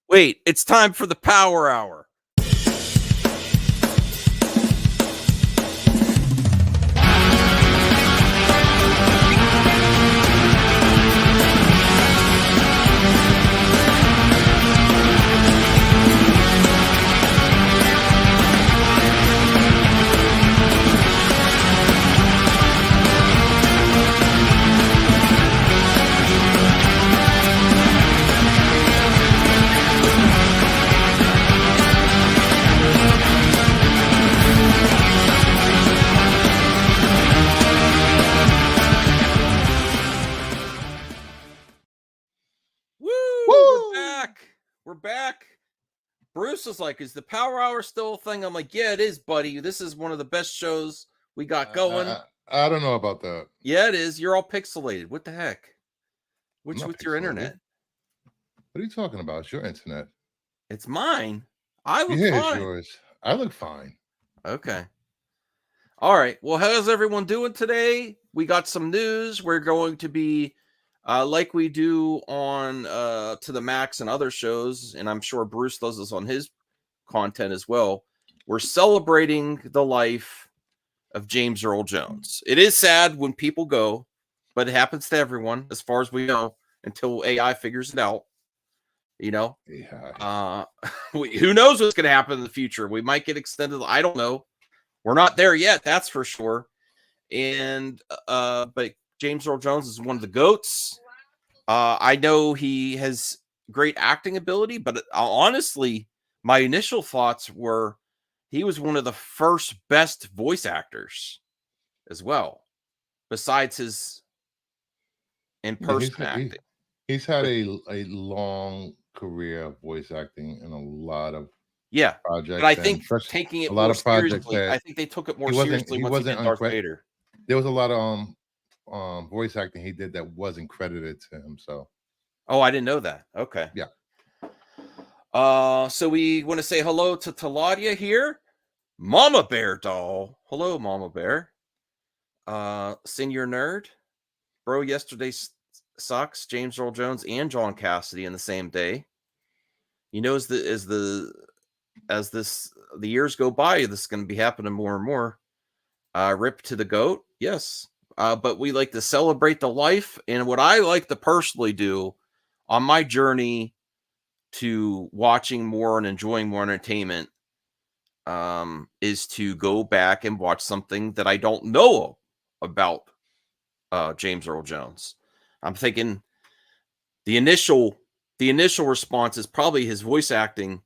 Wait, it's time for the Power Hour. We're back. Bruce was like, is the Power Hour still a thing? I'm like, yeah, it is, buddy. This is one of the best shows we got going. I don't know about that. Yeah, it is. You're all pixelated. What the heck? What's with your internet? What are you talking about? It's your internet. It's mine. I look fine. It's yours. I look fine. Okay. All right. Well, how's everyone doing today? We got some news. We're going to be like we do on To the Max and other shows, and I'm sure Bruce does this on his content as well. We're celebrating the life of James Earl Jones. It is sad when people go, but it happens to everyone, as far as we know, until AI figures it out. You know, who knows what's going to happen in the future? We might get extended. I don't know. We're not there yet. That's for sure. And but James Earl Jones is one of the GOATs. I know he has great acting ability, but honestly, my initial thoughts were he was one of the first best voice actors as well, besides his in-person acting. He's had a long career of voice acting in a lot of projects. But I think taking it more seriously, I think they took it more seriously once he did Darth Vader. There was a lot of voice acting he did that wasn't credited to him. So, I didn't know that. Okay, yeah. So we want to say hello to Taladia here, Mama Bear doll. Hello, Mama Bear. Senior nerd, bro. Yesterday sucks. James Earl Jones and John Cassidy in the same day. You know, as the years go by, this is going to be happening more and more. Rip to the GOAT, yes. But we like to celebrate the life, and what I like to personally do on my journey to watching more and enjoying more entertainment is to go back and watch something that I don't know about James Earl Jones. I'm thinking the initial response is probably his voice acting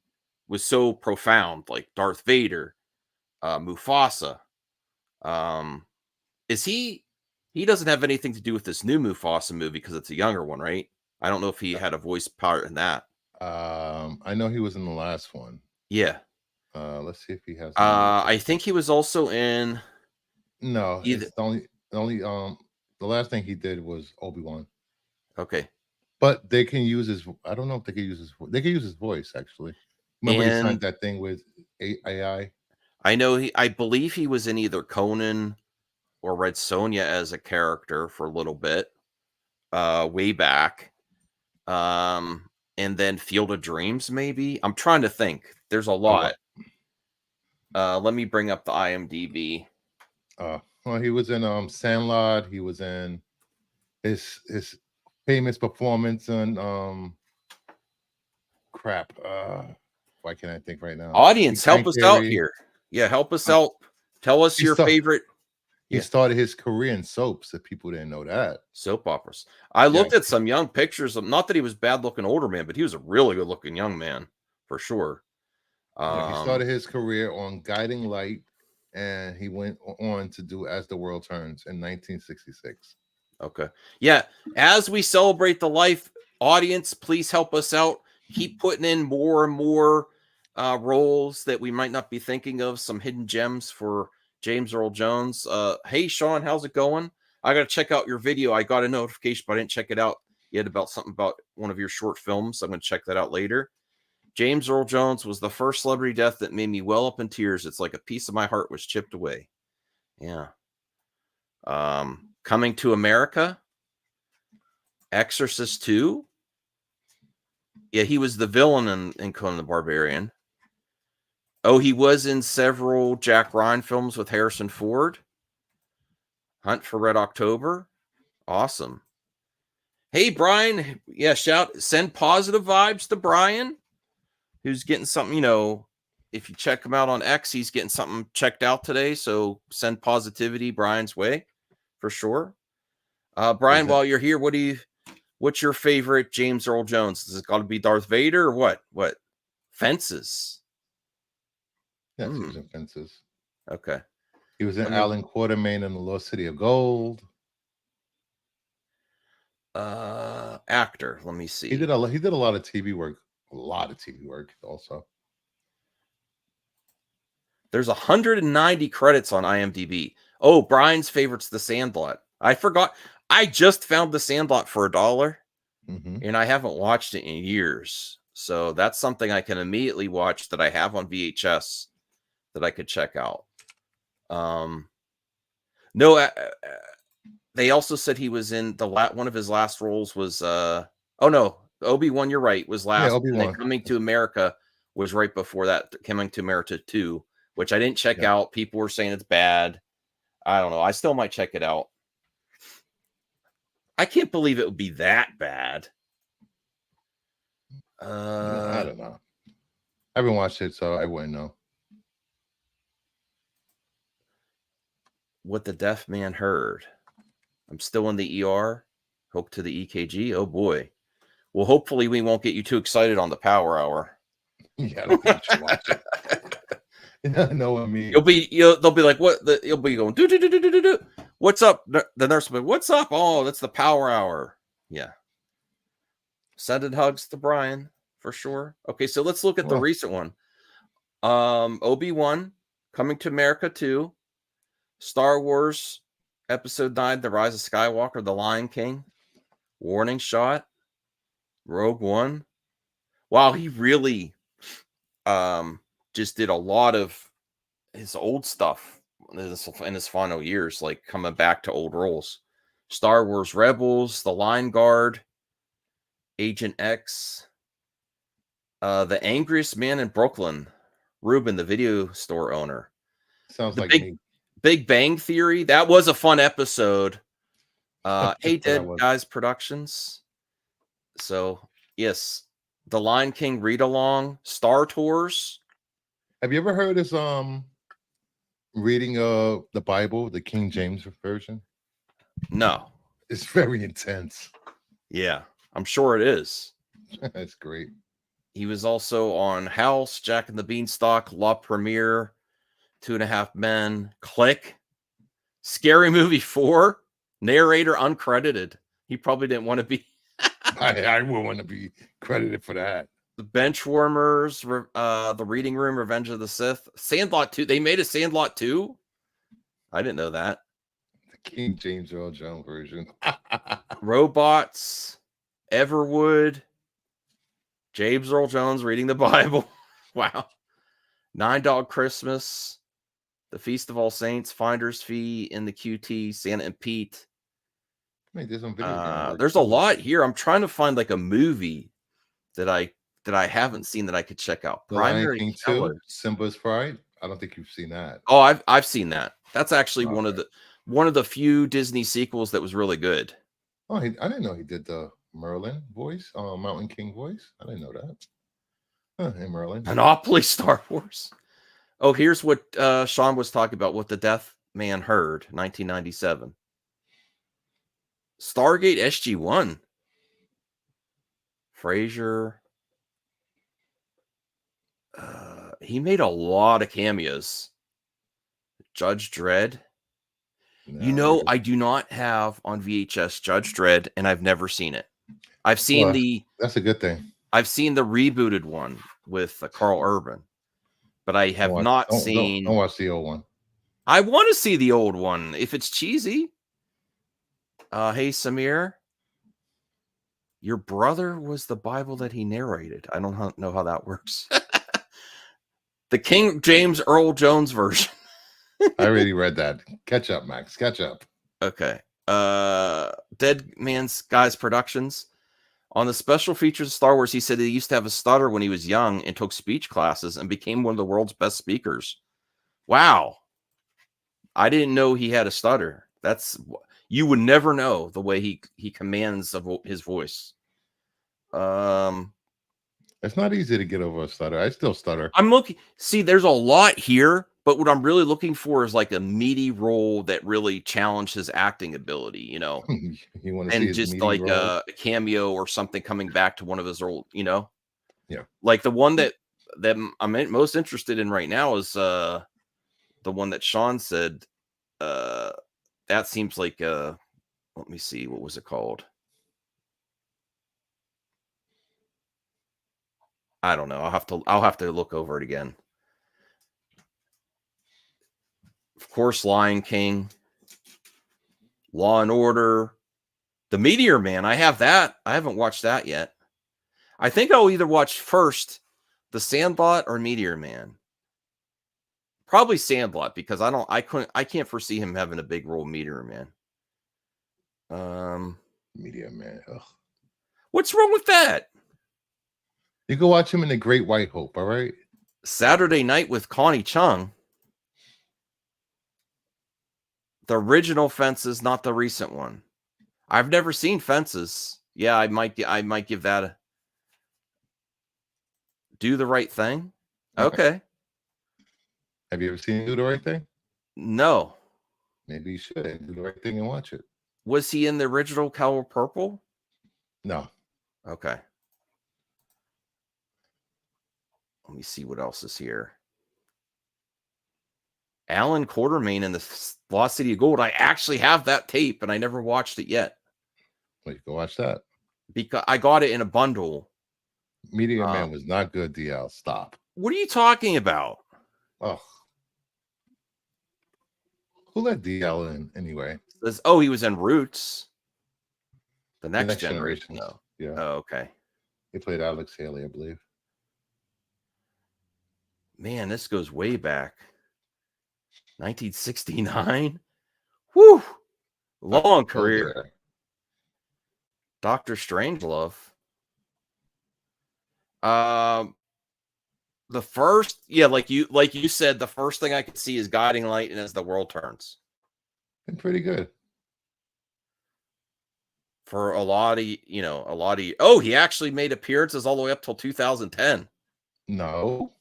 was so profound, like Darth Vader, Mufasa. Is he doesn't have anything to do with this new Mufasa movie because it's a younger one, right? I don't know if he had a voice part in that. I know he was in the last one. Yeah. Let's see if he has. I think he was also in. No, it's the only the last thing he did was Obi-Wan. Okay. But they can use his. I don't know if they can use his. They can use his voice actually. Remember he signed that thing with AI. I know I believe he was in either Conan or Red Sonja as a character for a little bit, way back. And then Field of Dreams, maybe. I'm trying to think. There's a lot. Let me bring up the IMDb. Well, he was in Sandlot. He was in his famous performance on crap. Why can't I think right now? Audience, help us out here. Yeah, help us out. Tell us your favorite. He started his career in soaps, if people didn't know that. Soap operas. I looked at some young pictures of, not that he was bad looking older man, but he was a really good looking young man for sure. He started his career on Guiding Light, and he went on to do As the World Turns in 1966. Okay. Yeah. As we celebrate the life, audience, please help us out. Keep putting in more and more roles that we might not be thinking of, some hidden gems for James Earl Jones. Hey, Sean, how's it going? I got to check out your video. I got a notification, but I didn't check it out yet about something about one of your short films. I'm going to check that out later. James Earl Jones was the first celebrity death that made me well up in tears. It's like a piece of my heart was chipped away. Yeah. Coming to America, Exorcist 2, Yeah, he was the villain in Conan the Barbarian. Oh, he was in several Jack Ryan films with Harrison Ford. Hunt for Red October. Awesome. Hey, Brian. Yeah, send positive vibes to Brian, who's getting something, if you check him out on X, he's getting something checked out today. So send positivity Brian's way for sure. Brian, while you're here, what's your favorite James Earl Jones? Is it got to be Darth Vader or what? What? Fences. Yes, he was in Fences. Okay. He was in Alan Quatermain in The Lost City of Gold. Actor. Let me see. He did a lot of TV work. A lot of TV work also. There's 190 credits on IMDb. Oh, Brian's favorite's The Sandlot. I forgot. I just found The Sandlot for $1, and I haven't watched it in years. So that's something I can immediately watch that I have on VHS that I could check out. No, they also said he was in one of his last roles was Obi-Wan, you're right, was last. Yeah, Obi-Wan. And then Coming to America was right before that, Coming to America 2, which I didn't check out. People were saying it's bad. I don't know. I still might check it out. I can't believe it would be that bad. I don't know. I haven't watched it, so I wouldn't know. What the deaf man heard. I'm still in the ER. Hooked to the EKG. Oh boy. Well, hopefully we won't get you too excited on the Power Hour. Yeah, I don't think you should watch it. No, I mean, they'll be like, what? You'll be going, do. What's up? The nurse will be, what's up? Oh, that's the Power Hour. Yeah. Sending hugs to Brian for sure. Okay, so let's look at the recent one. Obi-Wan, Coming to America 2, Star Wars Episode 9, The Rise of Skywalker, The Lion King, Warning Shot, Rogue One. Wow, he really just did a lot of his old stuff in his final years, like coming back to old roles. Star Wars Rebels, The Line Guard, Agent X, The Angriest Man in Brooklyn, Ruben, the video store owner. Sounds like me. Big Bang Theory. That was a fun episode. Hey, Dead Guys Productions. So, yes. The Lion King read along, Star Tours. Have you ever heard this reading of the Bible, the King James version? No. It's very intense. Yeah, I'm sure it is. That's great. He was also on House, Jack and the Beanstalk, La Premiere, 2.5 Men, Click, Scary Movie 4, narrator uncredited. He probably didn't want to be. I would want to be credited for that. The Benchwarmers, The Reading Room, Revenge of the Sith, Sandlot 2. They made a Sandlot 2? I didn't know that. The King James Earl Jones version. Robots, Everwood, James Earl Jones reading the Bible. Wow. Nine Dog Christmas, The Feast of All Saints, Finder's Fee, In the QT, Santa and Pete. There's a lot here. I'm trying to find like a movie that I haven't seen that I could check out. The Lion King 2, Simba's Pride. I don't think you've seen that. Oh, I've seen that. That's actually one of the few Disney sequels that was really good. Oh, I didn't know he did the Merlin voice, Mountain King voice. I didn't know that. Hey, Merlin. Monopoly Star Wars. Oh, here's what Sean was talking about. What the Deaf Man Heard, 1997. Stargate SG-1. Frasier. He made a lot of cameos. Judge Dredd. No, I do not have on VHS Judge Dredd, and I've never seen it. I've seen that's a good thing. I've seen the rebooted one with Carl Urban, but I have not seen. Don't watch the old one. I want to see the old one if it's cheesy. Hey, Samir. Your brother was the Bible that he narrated. I don't know how that works. The King James Earl Jones version. I already read that. Catch up, Max. Catch up. Okay. Dead Man's Guys Productions. On the special features of Star Wars, he said he used to have a stutter when he was young and took speech classes and became one of the world's best speakers. Wow. I didn't know he had a stutter. You would never know the way he commands his voice. It's not easy to get over a stutter. I still stutter. There's a lot here, but what I'm really looking for is like a meaty role that really challenged his acting ability, You want to see and his just meaty like role? a cameo or something coming back to one of his old, Yeah. like the one that I'm most interested in right now is the one that Sean said. That seems like let me see, what was it called? I don't know. I'll have to look over it again. Of course, Lion King, Law and Order, The Meteor Man. I have that. I haven't watched that yet. I think I'll either watch first The Sandlot or Meteor Man. Probably Sandlot, because I can't foresee him having a big role in Meteor Man. Meteor Man. Ugh. What's wrong with that? You can watch him in The Great White Hope, all right? Saturday Night with Connie Chung. The original Fences, not the recent one. I've never seen Fences. Yeah, I might give that a Do the Right Thing. Okay. Have you ever seen Do the Right Thing? No. Maybe you should do the right thing and watch it. Was he in the original Color Purple? No. Okay. Let me see what else is here. Alan Quartermain in the Lost City of Gold. I actually have that tape, and I never watched it yet. Well, you can watch that. Because I got it in a bundle. Meteor Man was not good, DL. Stop. What are you talking about? Oh. Who let DL in anyway? He was in Roots. The Next Generation. No. Yeah. Oh, okay. He played Alex Haley, I believe. Man, this goes way back. 1969. Whew. Long career. There. Dr. Strangelove. The first, like you said, the first thing I could see is Guiding Light and As the World Turns. Been pretty good. For a lot of. Oh, he actually made appearances all the way up till 2010. No.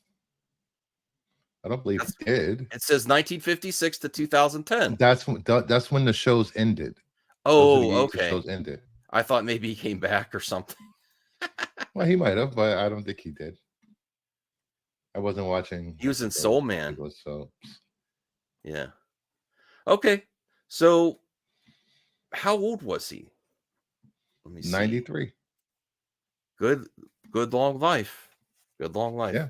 I don't believe he did. It says 1956 to 2010. That's when the shows ended. Oh, okay. The shows ended. I thought maybe he came back or something. Well, he might have, but I don't think he did. I wasn't watching. He was in Soul Man. So, yeah. Okay. So, how old was he? Let me see. 93. Good long life. Good long life. Yeah.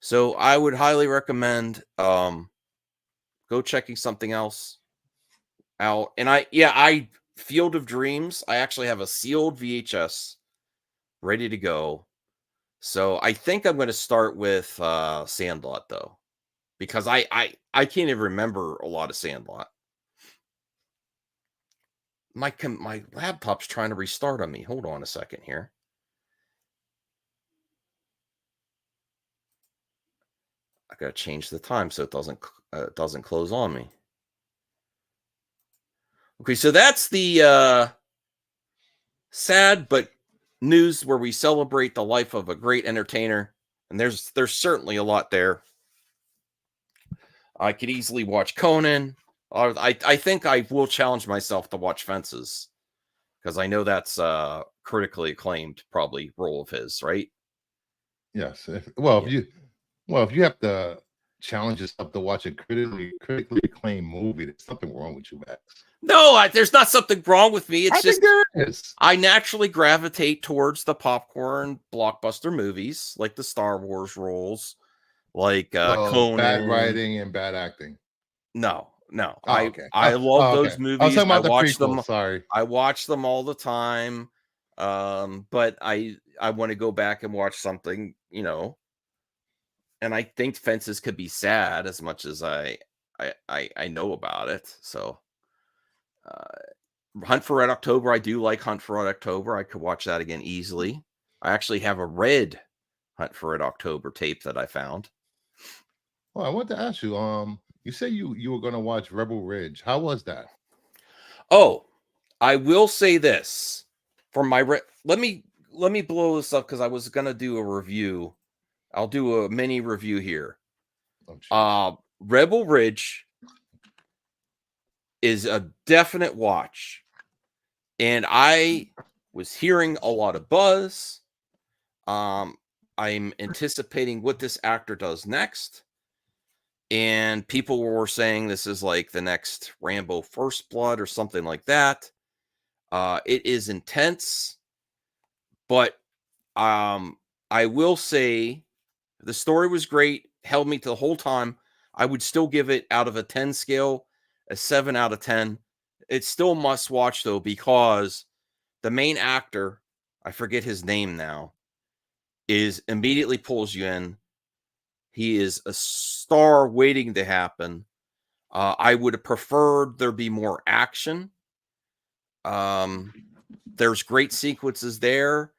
So I would highly recommend go checking something else out. And I Field of Dreams, I actually have a sealed VHS ready to go. So I think I'm going to start with Sandlot though, because I can't even remember a lot of Sandlot. My laptop's trying to restart on me. Hold on a second here. I gotta change the time so it doesn't close on me. Okay, so that's the sad but news where we celebrate the life of a great entertainer, and there's certainly a lot there. I could easily watch Conan. I think I will challenge myself to watch Fences, because I know that's critically acclaimed, probably role of his, right? Yes. If you have to challenge yourself to watch a critically acclaimed movie, there's something wrong with you, Max. No, there's not something wrong with me. It's just there is. I naturally gravitate towards the popcorn blockbuster movies, like the Star Wars roles, like Conan. Bad writing and bad acting. No. Okay. I love those movies. I was talking about the watch prequel, them. Sorry. I watch them all the time. But I want to go back and watch something, and I think Fences could be sad as much as I know about it. So Hunt for Red October. I do like Hunt for Red October. I could watch that again easily. I actually have a red Hunt for Red October tape that I found. Well, I want to ask you. You say you were gonna watch Rebel Ridge. How was that? Oh, I will say this from my let me blow this up because I was gonna do a review. I'll do a mini review here. Oh, jeez. Rebel Ridge is a definite watch, and I was hearing a lot of buzz. I'm anticipating what this actor does next, and people were saying this is like the next Rambo First Blood or something like that. It is intense, but I will say the story was great, held me to the whole time. I would still give it out of a 10 scale, a 7 out of 10. It's still must watch though, because the main actor, I forget his name now, is immediately pulls you in. He is a star waiting to happen. I would have preferred there be more action. There's great sequences there.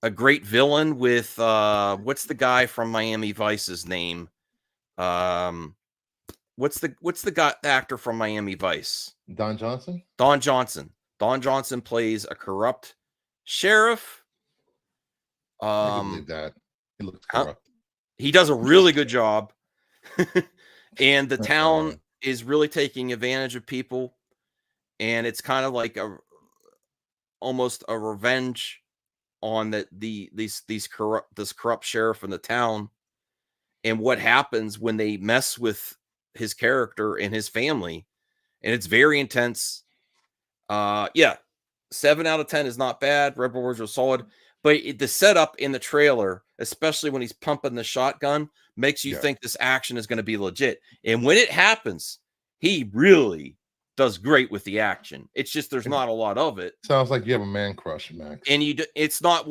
A great villain with what's the guy from Miami Vice's name? What's the guy actor from Miami Vice? Don Johnson. Don Johnson. Don Johnson plays a corrupt sheriff. I can believe that. He looks corrupt. He does a really good job. And the town is really taking advantage of people. And it's kind of like almost a revenge on this corrupt sheriff in the town, and what happens when they mess with his character and his family. And it's very intense. 7 out of 10 is not bad. Rebel Ridge was solid, but the setup in the trailer, especially when he's pumping the shotgun, makes you think this action is going to be legit. And when it happens, he really does great with the action. It's just there's not a lot of it. Sounds like you have a man crush, Max. And it's not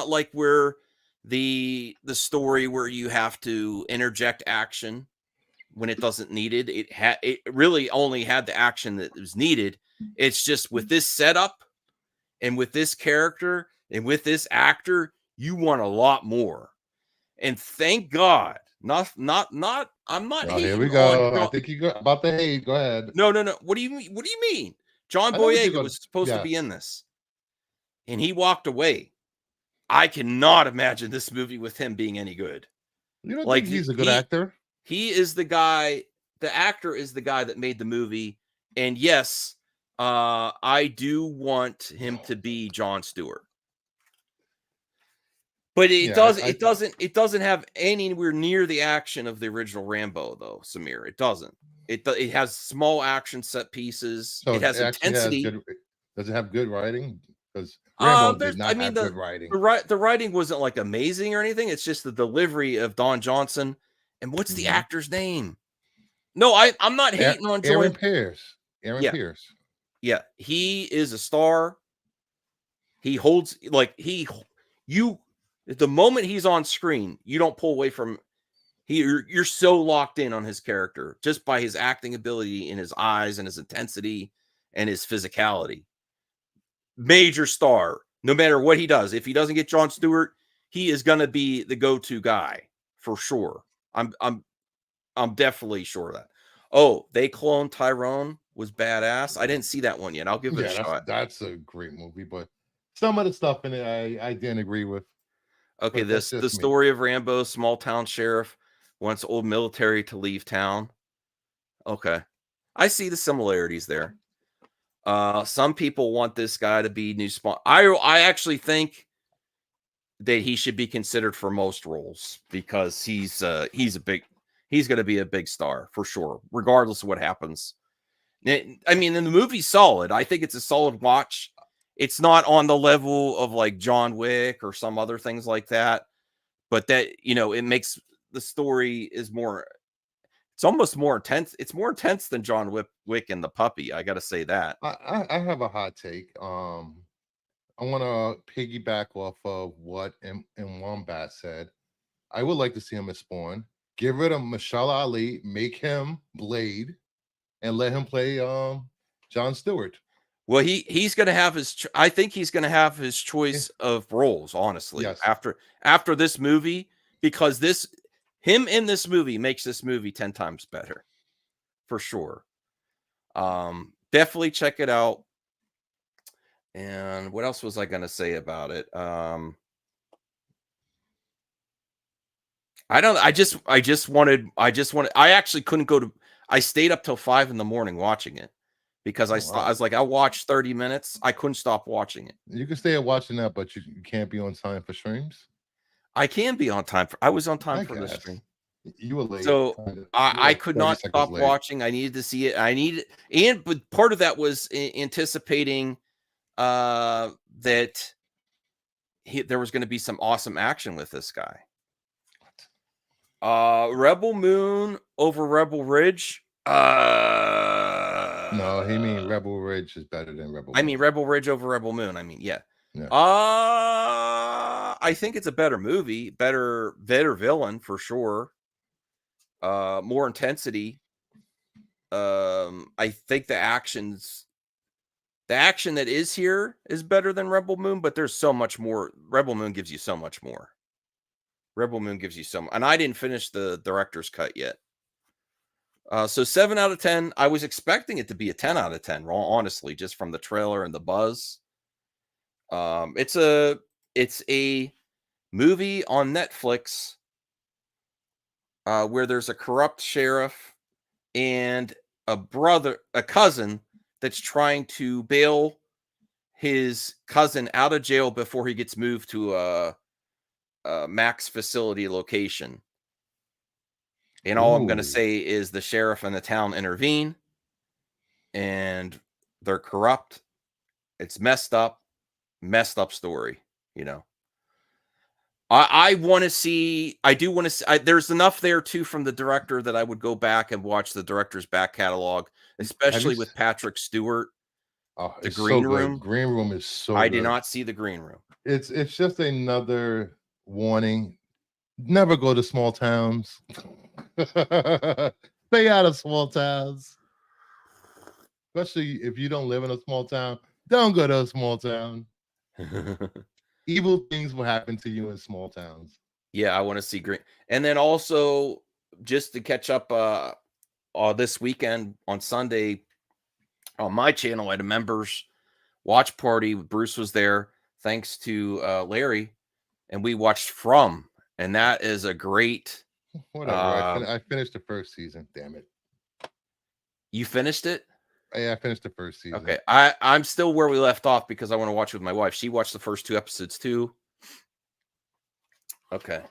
like where the story where you have to interject action when it doesn't need it. It really only had the action that was needed. It's just with this setup and with this character and with this actor, you want a lot more. And thank God, I'm not hating. Here we go. I think you go about the hate. Go ahead. No. What do you mean? What do you mean? John Boyega was supposed to be in this, and he walked away. I cannot imagine this movie with him being any good. You don't think he's a good actor? He is the guy. The actor is the guy that made the movie. And yes, I do want him to be Jon Stewart. But it doesn't have anywhere near the action of the original Rambo, though, Samir. It doesn't. It has small action set pieces. So it has intensity. Does it have good writing? Because Rambo did not have good writing. The writing wasn't like amazing or anything. It's just the delivery of Don Johnson. And what's the actor's name? No, I'm not hating on Aaron Pierce. Pierce. Yeah, he is a star. He holds the moment he's on screen, you don't pull away from you're so locked in on his character just by his acting ability and his eyes and his intensity and his physicality. Major star, no matter what he does. If he doesn't get Jon Stewart, he is going to be the go-to guy for sure. I'm definitely sure of that. Oh, they cloned Tyrone was badass. I didn't see that one yet. I'll give it a shot. That's a great movie, but some of the stuff in it I didn't agree with. Okay, the story of Rambo, small town sheriff wants old military to leave town. Okay, I see the similarities there. Some people want this guy to be new spawn. I actually think that he should be considered for most roles because he's going to be a big star for sure, regardless of what happens. I mean, and the movie's solid. I think it's a solid watch. It's not on the level of like John Wick or some other things like that, but that, it makes the story is more, it's almost more intense. It's more intense than John Wick and the Puppy. I got to say that. I have a hot take. I want to piggyback off of what M. Wombat said. I would like to see him as Spawn. Get rid of Mashallah Ali, make him Blade, and let him play Jon Stewart. Well, he's going to have his. I think he's going to have his Yeah. choice of roles. Honestly, Yes. after this movie, because him in this movie makes this movie 10 times better, for sure. Definitely check it out. And what else was I going to say about it? I don't. I actually couldn't go to. I stayed up till 5 in the morning watching it because Oh, wow. I was like, I'll watch 30 minutes. I couldn't stop watching it. You can stay watching that, but you can't be on time for streams. I can be on time I was on time I for the guess stream. you were late. So Kinda. You were I like could 30 not seconds stop late. watching. I needed to see it. But part of that was anticipating that there was going to be some awesome action with this guy. Rebel Moon over Rebel Ridge. No, he mean Rebel Ridge is better than Rebel. I mean Rebel Ridge over Rebel Moon. I mean, yeah. Yeah. I think it's a better movie, better villain for sure. More intensity. I think the action that is here is better than Rebel Moon, but there's so much more. Rebel Moon gives you so much more. And I didn't finish the director's cut yet. So 7 out of 10. I was expecting it to be a 10 out of 10, honestly, just from the trailer and the buzz. It's a movie on Netflix where there's a corrupt sheriff and a cousin that's trying to bail his cousin out of jail before he gets moved to a max facility location. And all I'm going to say is the sheriff and the town intervene and they're corrupt. It's messed up story, you know. I want to see, there's enough there too from the director that I would go back and watch the director's back catalog, especially with Patrick Stewart. Oh, The it's Green so Room. good. Green Room is so I good. did not see the Green Room. It's just another warning. Never go to small towns. Stay out of small towns. Especially if you don't live in a small town. Don't go to a small town. Evil things will happen to you in small towns. Yeah, I want to see Green. And then also, just to catch up this weekend on Sunday on my channel, I had a members watch party. Bruce was there, thanks to Larry, and we watched From, and that is a great. Whatever. I finished the first season. Damn it. You finished it? Yeah, I finished the first season. Okay, I'm still where we left off because I want to watch with my wife. She watched the first 2 episodes too. Okay,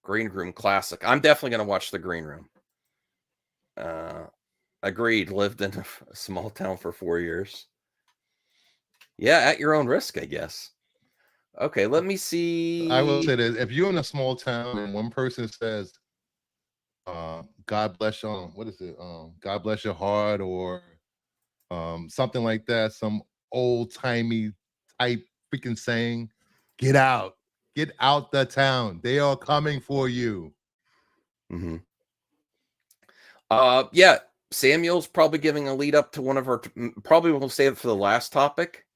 Green Room classic. I'm definitely gonna watch the Green Room. Agreed. Lived in a small town for 4 years. Yeah, at your own risk, I guess. Okay, let me see. I will say that if you're in a small town and one person says, God bless your, what is it? God bless your heart, or something like that, some old-timey type freaking saying, get out the town. They are coming for you. Mm-hmm. Yeah, Samuel's probably giving a lead up to one of our, probably we'll save it for the last topic.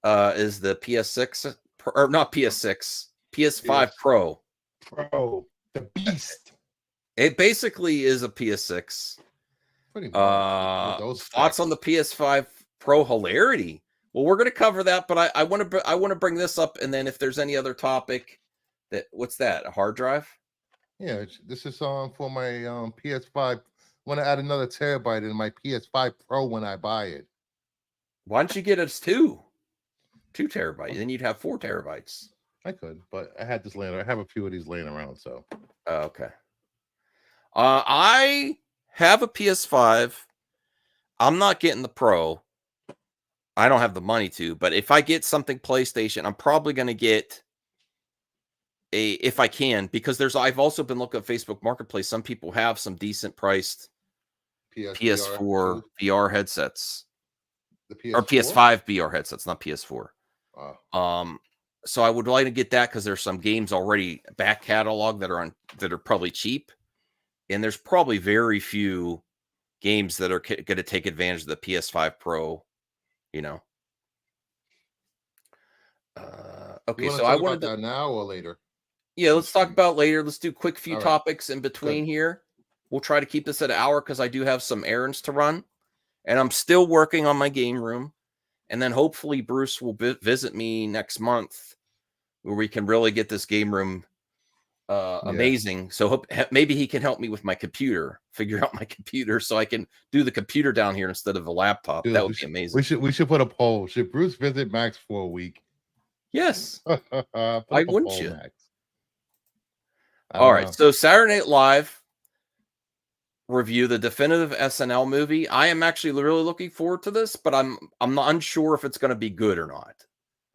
Is the PS6 or not PS6, PS5 Pro. The beast. It basically is a PS6. Pretty much. Thoughts on the PS5 Pro hilarity? Well, we're going to cover that, but I want to bring this up, and then if there's any other topic, what's that? A hard drive? Yeah, this is for my PS5. I want to add another terabyte in my PS5 Pro when I buy it. Why don't you get us 2 terabytes? Then you'd have 4 terabytes. I could, but I had this laying. I have a few of these laying around, so. Okay. I have a PS5. I'm not getting the Pro. I don't have the money to, but if I get something PlayStation, I'm probably going to get if I can, because I've also been looking at Facebook Marketplace. Some people have some decent priced PS4 VR headsets. The PS4? Or PS5 VR headsets, not PS4. Wow. So I would like to get that because there's some games already back catalog that are probably cheap, and there's probably very few games that are going to take advantage of the PS5 Pro, you know. You Okay, want so to I talk wanted about to, that now or later? yeah, On let's talk stream. about later. Let's do quick few All right. topics in between Good. here. We'll try to keep this at an hour because I do have some errands to run, and I'm still working on my game room. And then hopefully Bruce will visit me next month, where we can really get this game room Yeah. amazing. So maybe he can help me with my computer, figure out my computer, so I can do the computer down here instead of a laptop. Dude, That would be amazing. we should put a poll. Should Bruce visit Max for a week? Yes. Put Why up a wouldn't poll, you? Max. I All don't right. know. So Saturday Night Live review, the definitive SNL movie. I am actually really looking forward to this, but I'm not unsure if it's going to be good or not.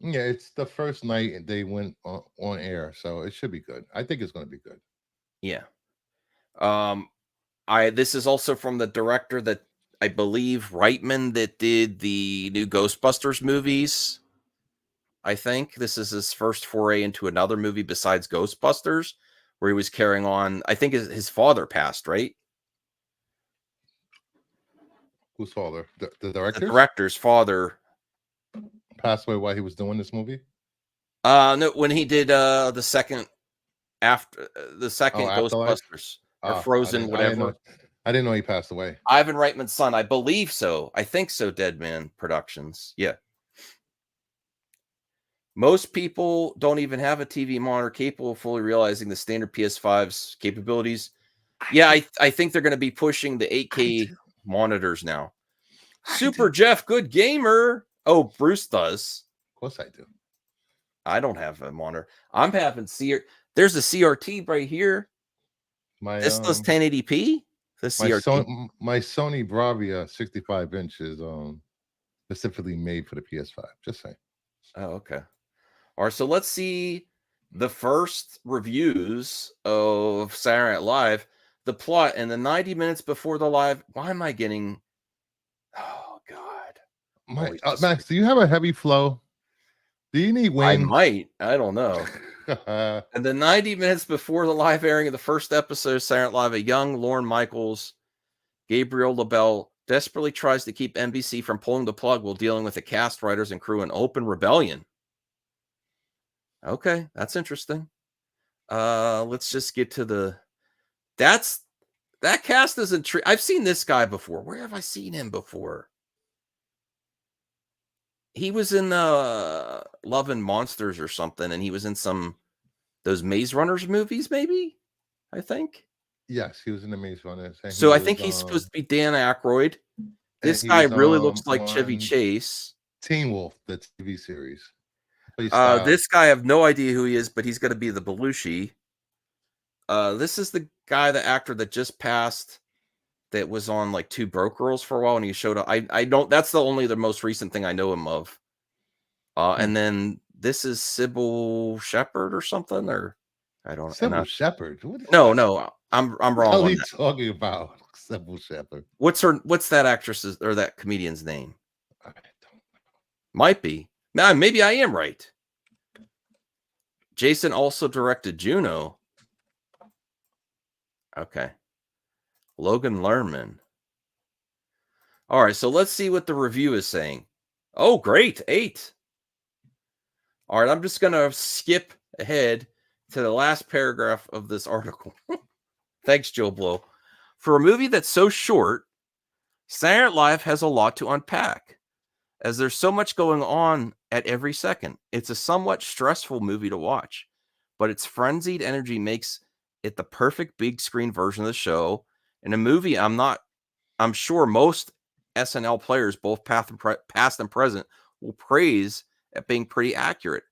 Yeah, it's the first night they went on air, so it should be good. I think it's going to be good. Yeah. This is also from the director that I believe Reitman that did the new Ghostbusters movies. I think this is his first foray into another movie besides Ghostbusters, where he was carrying on. I think his father passed, right? Whose father? The The director's director's father. passed away while he was doing this movie. No, when he did the second Oh, Afterlife. Ghostbusters or Ah, Frozen, whatever. I didn't know he passed away. Ivan Reitman's son, I believe so. I think so. Dead Man Productions. Yeah. Most people don't even have a TV monitor capable of fully realizing the standard PS5's capabilities. Yeah, I think they're going to be pushing the 8K monitors now. Super Jeff, good gamer. Oh, Bruce does. Of course I do. I don't have a monitor. I'm having there's a CRT right here. This does 1080p. This CRT. My Sony Bravia 65 inches specifically made for the PS5. Just saying. Oh, okay. All right, so let's see the first reviews of Saturday Night Live. The plot and the 90 minutes before the live. Why am I getting? Oh God, Max, do you have a heavy flow? Do you need I wings? might. I don't know. And the 90 minutes before the live airing of the first episode of Saturday Night Live, a young Lorne Michaels, Gabriel LaBelle, desperately tries to keep NBC from pulling the plug while dealing with the cast, writers, and crew in open rebellion. Okay, that's interesting. Let's just get to that cast is intriguing. I've seen this guy before. Where have I seen him before? He was in Love and Monsters or something, and he was in those Maze Runners movies, maybe. I think. Yes, he was in the Maze Runner. So I think he's supposed to be Dan Aykroyd. This guy really looks like Chevy Chase. Teen Wolf, the TV series. This guy, I have no idea who he is, but he's going to be the Belushi. This is the guy, the actor that just passed, that was on like Two Broke Girls for a while, and he showed up. I don't. That's the most recent thing I know him of. And then this is Sybil Shepherd or something, or I don't know. Sybil Shepherd. No, I'm wrong. What are you talking about? Sybil Shepherd. What's that actress's or that comedian's name? I don't know. Might be. Man, maybe I am right. Jason also directed Juno. Okay. Logan Lerman. All right, so let's see what the review is saying. Oh, great. 8. All right, I'm just going to skip ahead to the last paragraph of this article. Thanks, Joe Blow. For a movie that's so short, Saturday Night Live has a lot to unpack, as there's so much going on at every second. It's a somewhat stressful movie to watch, but its frenzied energy makes it the perfect big screen version of the show. In a movie I'm sure most SNL players, both past and present, will praise at being pretty accurate.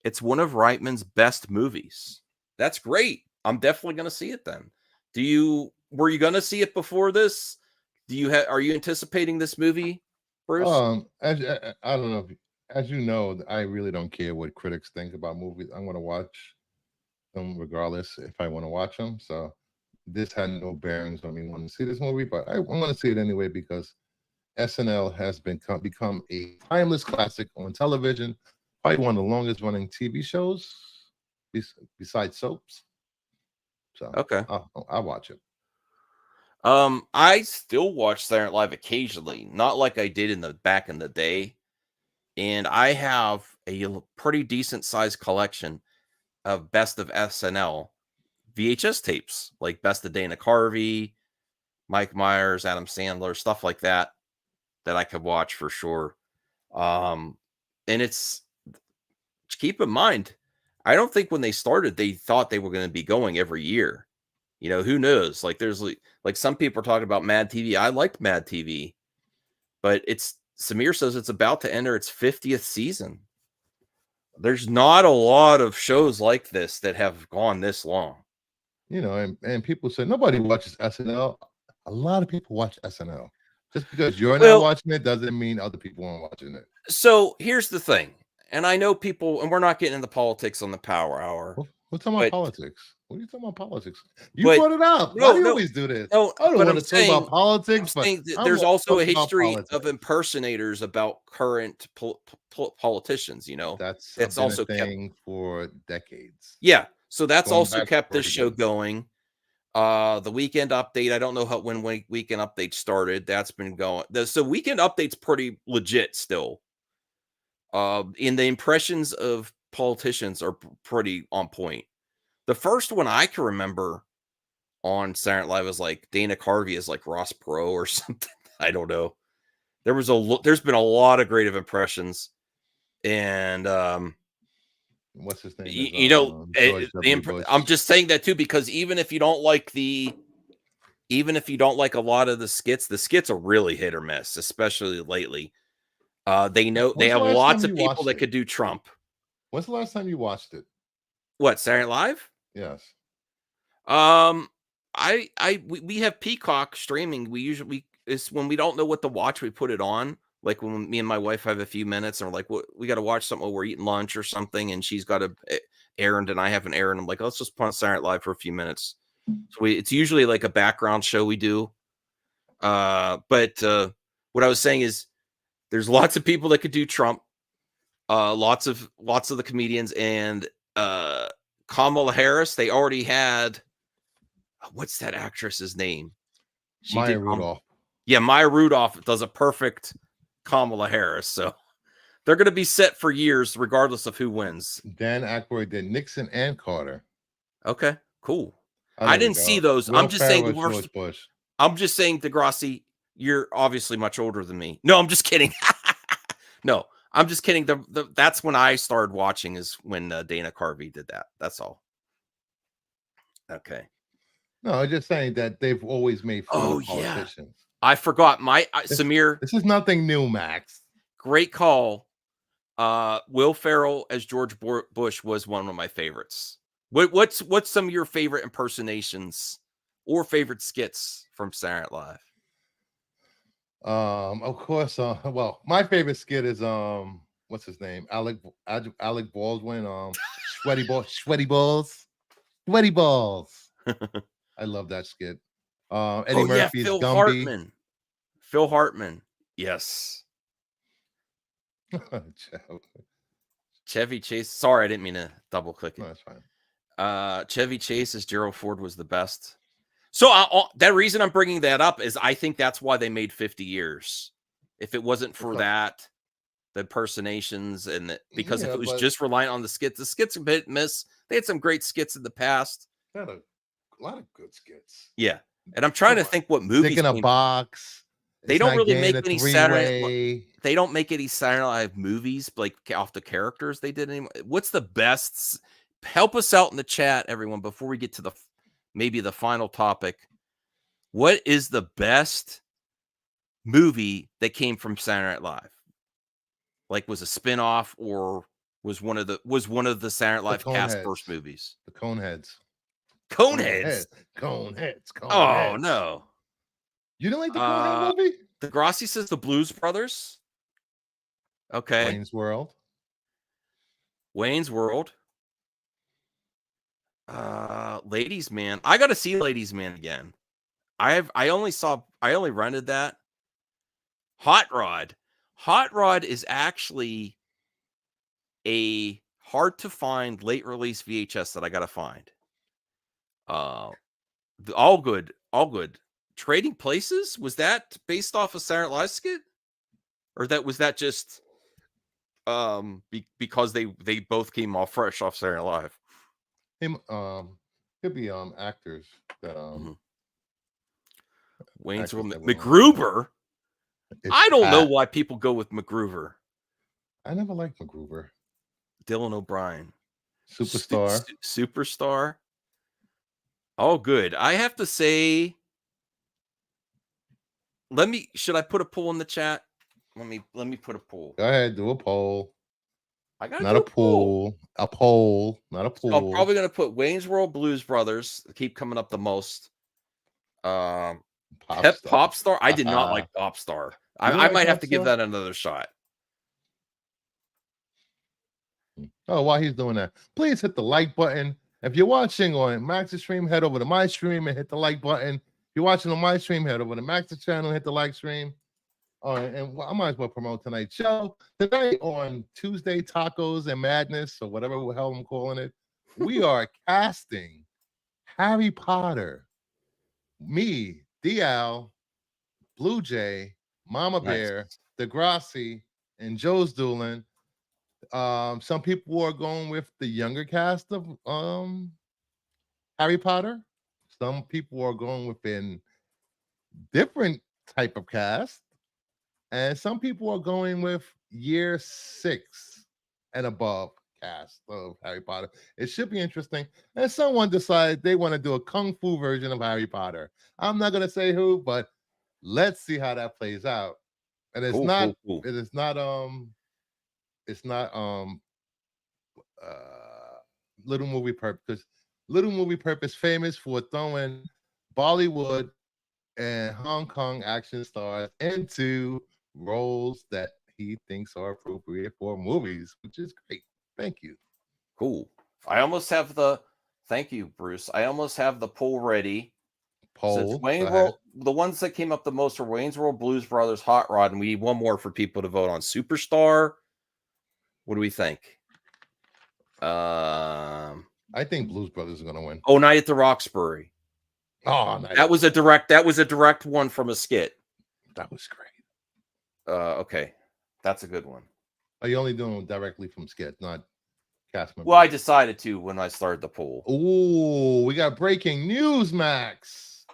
It's one of Reitman's best movies. That's great. I'm definitely going to see it then. Were you going to see it before this? Are you anticipating this movie, Bruce? I don't know. As you know, I really don't care what critics think about movies. I'm going to watch them regardless if I want to watch them. So this had no bearings on me wanting to see this movie, but I want to see it anyway because SNL has become a timeless classic on television. Probably one of the longest running TV shows besides soaps. So okay, I'll watch it. I still watch Saturday Night Live occasionally, not like I did back in the day. and I have a pretty decent sized collection of best of SNL VHS tapes, like best of Dana Carvey, Mike Myers, Adam Sandler, stuff like that I could watch for sure. And it's keep in mind, I don't think when they started they thought they were going to be going every year. You know, who knows? Like there's like some people are talking about Mad TV. I liked Mad TV, but Samir says it's about to enter its 50th season. There's not a lot of shows like this that have gone this long. You know, and people say nobody watches SNL. A lot of people watch SNL. Just because you're not watching it doesn't mean other people aren't watching it. So here's the thing, and I know people, and we're not getting into politics on the Power Hour. We're talking about politics. What are you talking about politics? You brought it up. No, Why do you always do this? No, I don't want to talk about politics, but there's also a history of impersonators about current politicians. You know, that's also a thing for decades. Yeah, so that's also kept this show going. The Weekend Update. I don't know when Weekend Update started. That's been going. So Weekend Update's pretty legit still. And the impressions of politicians are pretty on point. The first one I can remember on Saturday Night Live was like Dana Carvey is like Ross Perot or something. I don't know. There's been a lot of creative impressions, and what's his name? You know, I'm just saying that too because even if you don't like a lot of the skits are really hit or miss, especially lately. They have lots of people that could do Trump. When's the last time you watched it? What, Saturday Night Live? Yes. We have Peacock streaming. It's when we don't know what to watch, we put it on. Like when me and my wife have a few minutes and we're like, we got to watch something while we're eating lunch or something. And she's got an errand and I have an errand. I'm like, let's just put on Saturday Night Live for a few minutes. So it's usually like a background show we do. But what I was saying is there's lots of people that could do Trump. Lots of the comedians and Kamala Harris. They already had what's that actress's name? Maya Rudolph. Yeah, Maya Rudolph does a perfect Kamala Harris. So they're going to be set for years, regardless of who wins. Dan Aykroyd did Nixon and Carter. Okay, cool. I didn't see those. I'm just saying. I'm just saying, Degrassi, you're obviously much older than me. No, I'm just kidding. No, I'm just kidding. That's when I started watching is when Dana Carvey did that. That's all. Okay. No, I'm just saying that they've always made fun of politicians. I forgot Samir. This is nothing new, Max. Great call. Will Ferrell as George Bush was one of my favorites. What's some of your favorite impersonations or favorite skits from Saturday Night Live? Of course. Well, my favorite skit is what's his name? Alec Baldwin. Sweaty balls. I love that skit. Eddie Murphy's Gumby. Phil Hartman. Yes. Chevy Chase. Sorry, I didn't mean to double click it. No, that's fine. Chevy Chase as Gerald Ford was the best. So that reason I'm bringing that up is I think that's why they made 50 years. If it wasn't for that, the impersonations because if it was just reliant on the skits a bit miss. They had some great skits in the past. They had a lot of good skits. Yeah, and I'm trying to think what movies. Stick in a box. They don't really make any Saturday. They don't make any Saturday Night Live movies like off the characters they did anymore. What's the best? Help us out in the chat, everyone, before we get to maybe the final topic. What is the best movie that came from Saturday Night Live? Like was a spinoff or was one of the Saturday Night Live cast first movies? The Coneheads. Coneheads. Oh no. You didn't like the Conehead movie? Degrassi says the Blues Brothers. Okay. Wayne's World. Ladies Man. I gotta see Ladies Man again. I only rented that. Hot Rod. Hot Rod is actually a hard to find late release VHS that I gotta find. All good. Trading Places, was that based off a Saturday Night Live skit? Or was that just because they both came off fresh off Saturday Night Live. Him could be actors that Wayne's actors World. that were MacGruber. It's I don't know Pat. why people go with MacGruber. I never liked MacGruber. Dylan O'Brien. Superstar. Superstar. Oh, good. I have to say, should I put a poll in the chat? Let me put a poll. Go ahead, do a poll. I got not a poll. A poll, not a poll. So I'm probably gonna put Wayne's World, Blues Brothers. Keep coming up the most. Pop Star. I did not like Pop Star. I might have to give that another shot. Oh, while he's doing that, please hit the like button. If you're watching on Max's stream, head over to my stream and hit the like button. If you're watching on my stream, head over to Max's channel, hit the like stream. All right, and I might as well promote tonight's show. Tonight on Tuesday Tacos and Madness, or whatever the hell I'm calling it, we are casting Harry Potter. Me, DL, Blue Jay, Mama Bear, Degrassi, and Joe's Doolin. Some people are going with the younger cast of Harry Potter. Some people are going with a different type of cast. And some people are going with year 6 and above cast of Harry Potter. It should be interesting. And someone decided they want to do a kung fu version of Harry Potter. I'm not going to say who, but let's see how that plays out. And it's not Little Movie Perp, because Little Movie Perp is famous for throwing Bollywood and Hong Kong action stars into roles that he thinks are appropriate for movies, which is great. Thank you. Cool. I almost have thank you, Bruce. I almost have the poll ready. Poll. Wayne's World, the ones that came up the most are Wayne's World, Blues Brothers, Hot Rod, and we need one more for people to vote on. Superstar. What do we think? I think Blues Brothers are gonna win. Oh, Night at the Roxbury. Oh, that was a direct one from a skit. That was great. Okay, that's a good one. Are you only doing directly from skit, not cast members? Well, I decided to when I started the poll. Oh, we got breaking news, Max.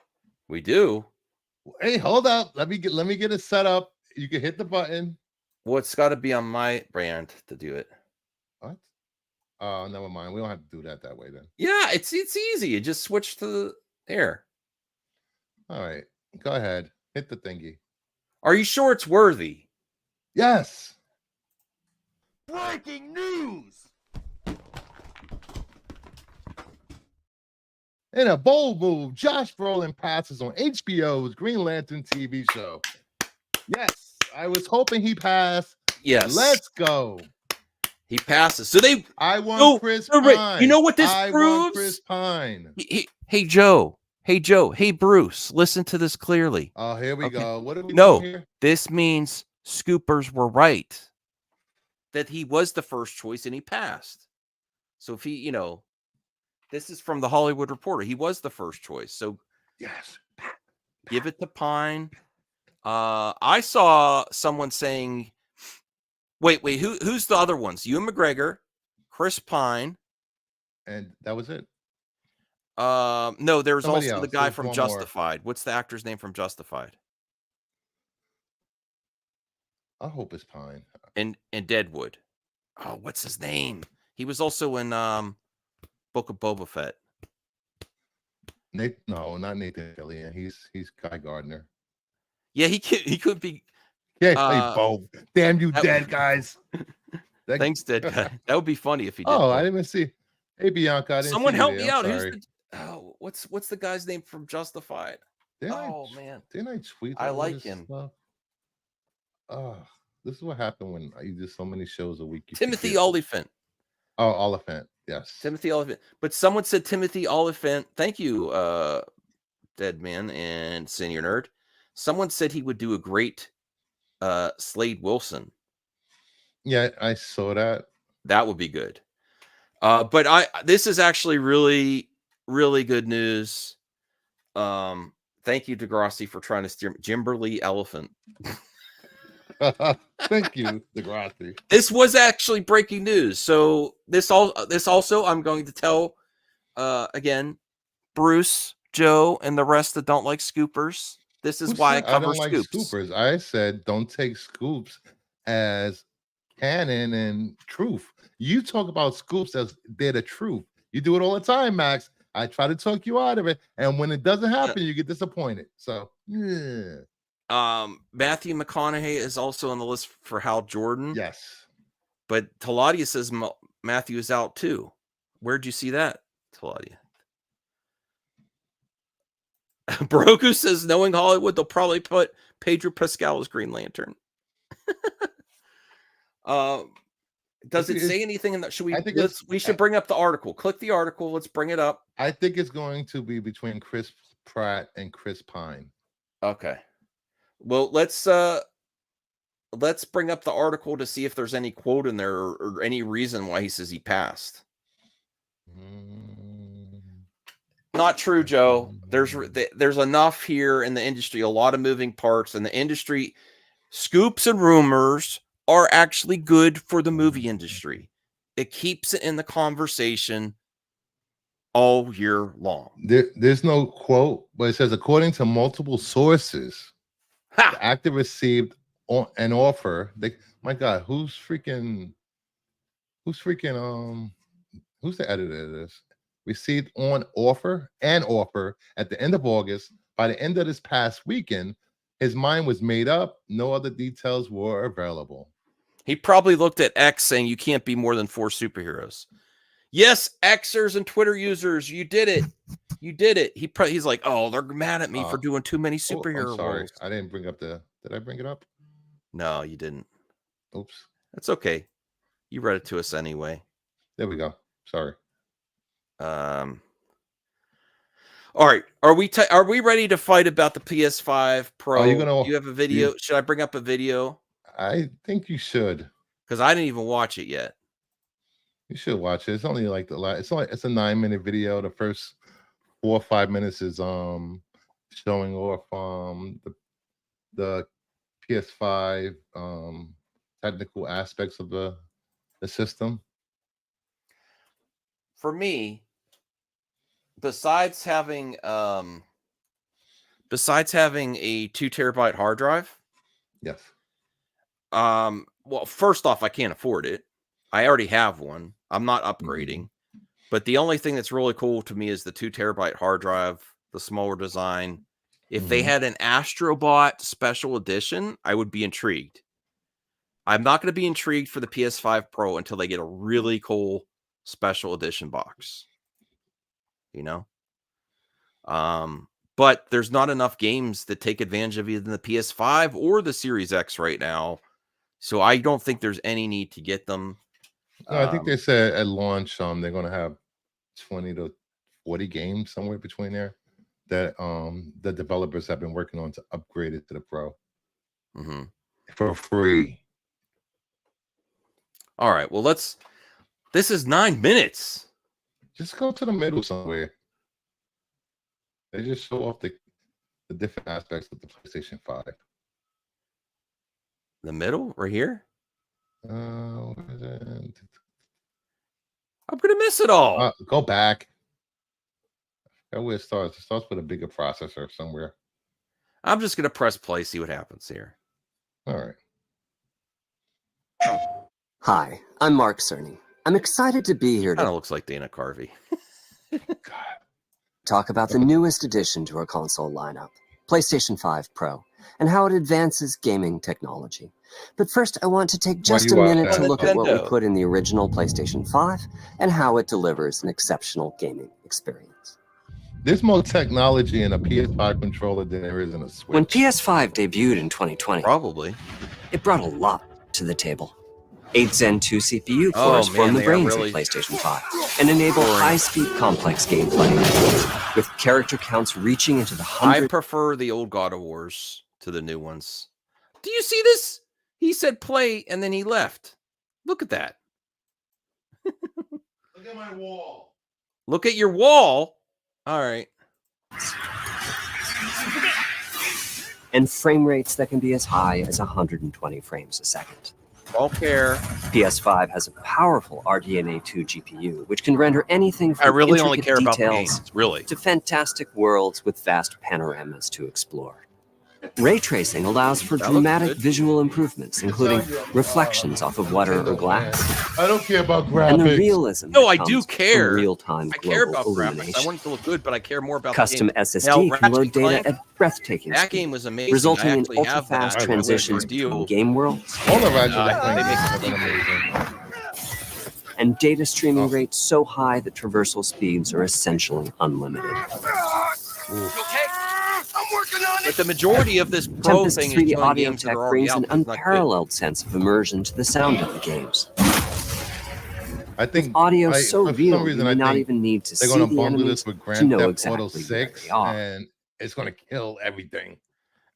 We do. Hey, hold up. Let me get it set up. You can hit the button. Well, it's got to be on my brand to do it. What? Oh, never mind. We don't have to do that way then. Yeah, it's easy. You just switch to the air. All right, go ahead. Hit the thingy. Are you sure it's worthy? Yes. Breaking news. In a bold move, Josh Brolin passes on HBO's Green Lantern TV show. Yes, I was hoping he passed. Yes. Let's go. He passes. So I want Chris Pine. You know what this proves? Want Chris Pine. Hey, Joe. Hey, Bruce. Listen to this clearly. Oh, here we go. What are we doing here? This means Scoopers were right. That he was the first choice and he passed. So if he, this is from the Hollywood Reporter. He was the first choice. So yes, give it to Pine. I saw someone saying, wait, who's the other ones? Ewan McGregor, Chris Pine, and that was it. No, there was also the guy from Justified. More. What's the actor's name from Justified? I hope it's Pine. And Deadwood. Oh, what's his name? He was also in Book of Boba Fett. No, not Nathan Fillion. He's Guy Gardner. Yeah, he could be. Yeah, both. Damn you, dead guys. Thanks, dead guy. That would be funny if he did. Oh, I didn't even see. Hey, Bianca, someone help me out. What's the guy's name from Justified? Man, didn't I tweet? I like him. Oh, this is what happened when you do so many shows a week. Timothy Olyphant. Oh, Oliphant. Yes, Timothy Olyphant. But someone said Timothy Olyphant. Thank you, Dead Man and Senior Nerd. Someone said he would do a great Slade Wilson. Yeah, I saw that. That would be good. But this is actually really, really good news. Thank you, Degrassi, for trying to steer Jimberly Elephant. Thank you, Degrassi. This was actually breaking news. So this also I'm going to tell again, Bruce, Joe, and the rest that don't like scoopers. This is Who why I said I cover don't like scoops. scoopers? I said don't take scoops as canon and truth. You talk about scoops as they're the truth. You do it all the time, Max. I try to talk you out of it, and when it doesn't happen, you get disappointed. So, yeah. Matthew McConaughey is also on the list for Hal Jordan. Yes. But Taladia says Matthew is out too. Where'd you see that, Taladia? Broku says, knowing Hollywood, they'll probably put Pedro Pascal as Green Lantern. Does it say anything in that? Should we should bring up the article. Click the article. Let's bring it up. I think it's going to be between Chris Pratt and Chris Pine. Okay. Well, let's bring up the article to see if there's any quote in there or any reason why he says he passed. Not true, Joe. There's enough here in the industry, a lot of moving parts, and the industry scoops and rumors are actually good for the movie industry. It keeps it in the conversation all year long. There's no quote, but it says according to multiple sources, the actor received an offer. My God, who's the editor of this? Received an offer at the end of August. By the end of this past weekend, his mind was made up. No other details were available. He probably looked at X saying you can't be more than 4 superheroes. Yes, Xers and Twitter users, you did it. You did it. He's like, oh, they're mad at me for doing too many superhero I'm sorry. roles. I didn't bring up did I bring it up? No, you didn't. Oops. That's okay. You read it to us anyway. There we go. Sorry. All right. Are we ready to fight about the PS5 Pro? Do you have a video? Should I bring up a video? I think you should. Because I didn't even watch it yet. You should watch it. It's only like it's a 9-minute video. The first 4 or 5 minutes is showing off the PS5 technical aspects of the system. For me, besides having a 2 terabyte hard drive, yes. Well, first off, I can't afford it. I already have one. I'm not upgrading. But the only thing that's really cool to me is the 2 terabyte hard drive, the smaller design. If they had an Astrobot special edition, I would be intrigued. I'm not going to be intrigued for the PS5 Pro until they get a really cool special edition box. You know? But there's not enough games that take advantage of either the PS5 or the Series X right now. So I don't think there's any need to get them. No, I think they said at launch they're going to have 20 to 40 games somewhere between there that the developers have been working on to upgrade it to the Pro for free. All right. Well, this is 9 minutes. Just go to the middle somewhere. They just show off the different aspects of the PlayStation 5. The middle? Right here? Where is it? I'm going to miss it all. Go back. That's where it starts. It starts with a bigger processor somewhere. I'm just going to press play, see what happens here. All right. Hi, I'm Mark Cerny. I'm excited to be here Kind of to looks like Dana Carvey. talk about the newest addition to our console lineup, PlayStation 5 Pro, and how it advances gaming technology. But first, I want to take just a minute to look at what we put in the original PlayStation 5 and how it delivers an exceptional gaming experience. There's more technology in a PS5 controller than there is in a Switch. When PS5 debuted in 2020, Probably. it brought a lot to the table. 8 Zen 2 CPU cores form the brains of PlayStation 5 and enable high-speed, complex gameplay with character counts reaching into the hundreds. I prefer the old God of Wars to the new ones. Do you see this? He said play and then he left. Look at that. Look at my wall. Look at your wall. All right. and frame rates that can be as high as 120 frames a second. Don't care. PS5 has a powerful RDNA 2 GPU, which can render anything from I really only care intricate about the details games, really. to fantastic worlds with vast panoramas to explore. Ray tracing allows for dramatic visual improvements, including reflections off of water or glass. I don't care about graphics. And the realism No, that I do comes care. from real-time I care about global graphics. I illumination. want it to look good, but I care more about Custom the game. SSD Now, can Ratchet load data Clank, at breathtaking that speed, game was amazing. resulting I in actually have that. ultra-fast I would transitions deal. between game worlds All the Ratchet they Clank make games it have been amazing. and data streaming rates so high that traversal speeds are essentially unlimited. But the majority of this pro Tempest thing is 3D doing audio games that tech are already brings out. an That's not good. unparalleled sense of immersion to the sound of the games. I think With audio so for some real, reason, you may I not think even need to they're see going to the bundle enemies this with to Grand know Theft exactly Auto where 6, they are. and it's going to kill everything.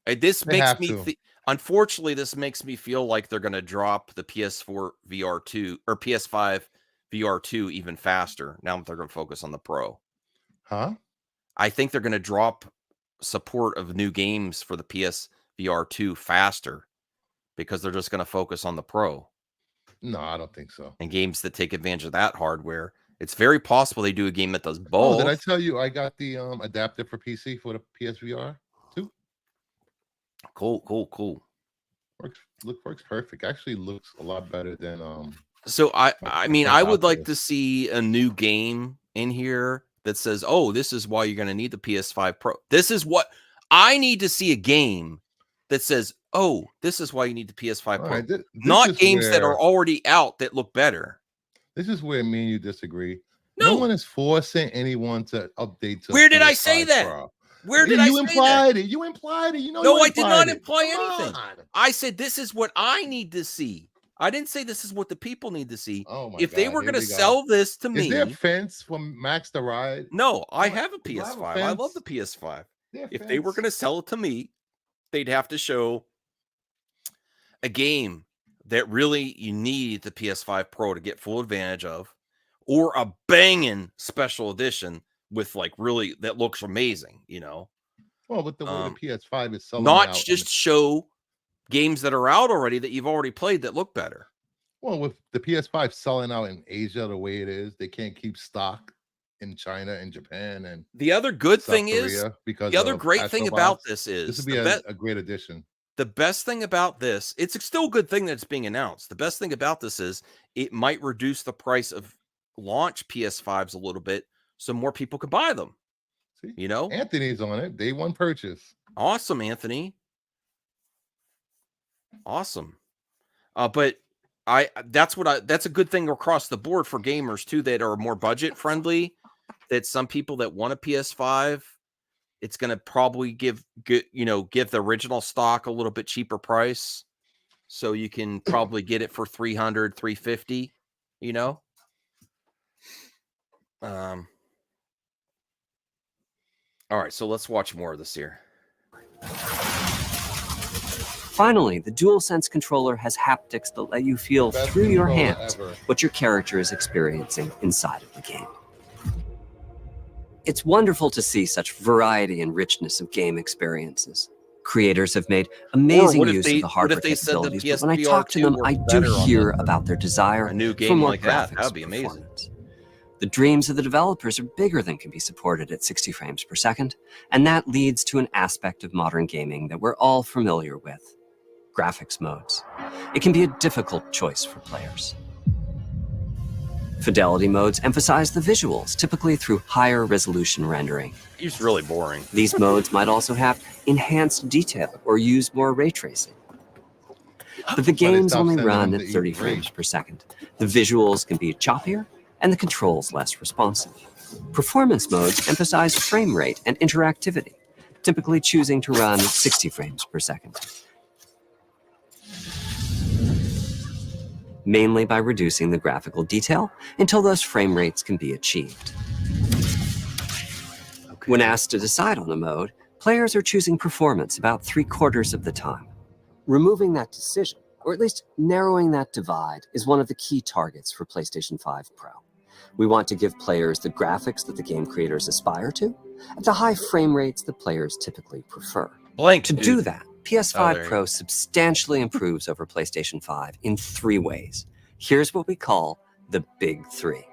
This They makes have me to. unfortunately, this makes me feel like they're going to drop the PS4 VR2 or PS5 VR2 even faster now that they're going to focus on the Pro. Huh? I think they're going to drop support of new games for the PS VR2 faster because they're just going to focus on the Pro No, I don't think so. and games that take advantage of that hardware. It's very possible they do a game that does Oh, both. did I tell you I got the adapter for PC for the PSVR 2? Cool. Works perfect. Actually looks a lot better than So I mean, I would like to Oculus. see a new game in here that says, "Oh, this is why you're going to need the PS5 Pro." This is what I need to see, a game that says, "Oh, this is why you need the PS5 All Pro." right, this Not is games that where are already out that look better. this is where me and you disagree. No. No one is forcing anyone to update to Where did I say PS5 that? Pro. Where did Yeah, I you say implied it. You implied it. You know, No, you I did not implied it. imply Come anything. on. I said this is what I need to see. I didn't say this is what the people need to see. Oh my If God, they were here going to we go. sell this to Is there a me, fence for Max to ride? no, I What? have a Do I have a PS5. I love fence? the PS5. Is there a If they were fence? going to sell it to me, they'd have to show a game that really you need the PS5 Pro to get full advantage of, or a banging special edition with like really that looks amazing, you know. Well, with the way the PS5 is selling Not out, just show games that are out already that you've already played that look better. well, with the PS5 selling out in Asia the way it is, they can't keep stock in China and Japan and The other good South thing is Korea because the other of great thing about Astrobots. this This is would be a great addition. the best thing about this, it's still a good thing that it's being announced. The best thing about this is it might reduce the price of launch PS5s a little bit so more people can buy them. See, You know? Anthony's on it. Day one purchase. Awesome, Anthony. Awesome. But that's a good thing across the board for gamers too that are more budget friendly. That some people that want a PS5, it's going to probably give the original stock a little bit cheaper price. So you can probably get it for $300, $350, you know? All right, so let's watch more of this here. Finally, the DualSense controller has haptics that let you feel Best through your controller hands ever. what your character is experiencing inside of the game. It's wonderful to see such variety and richness of game experiences. Creators have made amazing use of the hardware capabilities, but when I talk to them, I do hear about their desire a new for game more like that. graphics That'd be amazing. performance. The dreams of the developers are bigger than can be supported at 60 frames per second, and that leads to an aspect of modern gaming that we're all familiar with: graphics modes. It can be a difficult choice for players. Fidelity modes emphasize the visuals, typically through higher resolution rendering. It's really boring. These modes might also have enhanced detail or use more ray tracing. But the games stopped only sending run them at to 30 E3. frames per second. The visuals can be choppier and the controls less responsive. Performance modes emphasize frame rate and interactivity, typically choosing to run at 60 frames per second, mainly by reducing the graphical detail until those frame rates can be achieved. When asked to decide on a mode, players are choosing performance about 3/4 of the time. Removing that decision, or at least narrowing that divide, is one of the key targets for PlayStation 5 Pro. We want to give players the graphics that the game creators aspire to, at the high frame rates that players typically prefer. Blank To do that, PS5 there you Pro go. substantially improves over PlayStation 5 in 3 ways. Here's what we call the big 3.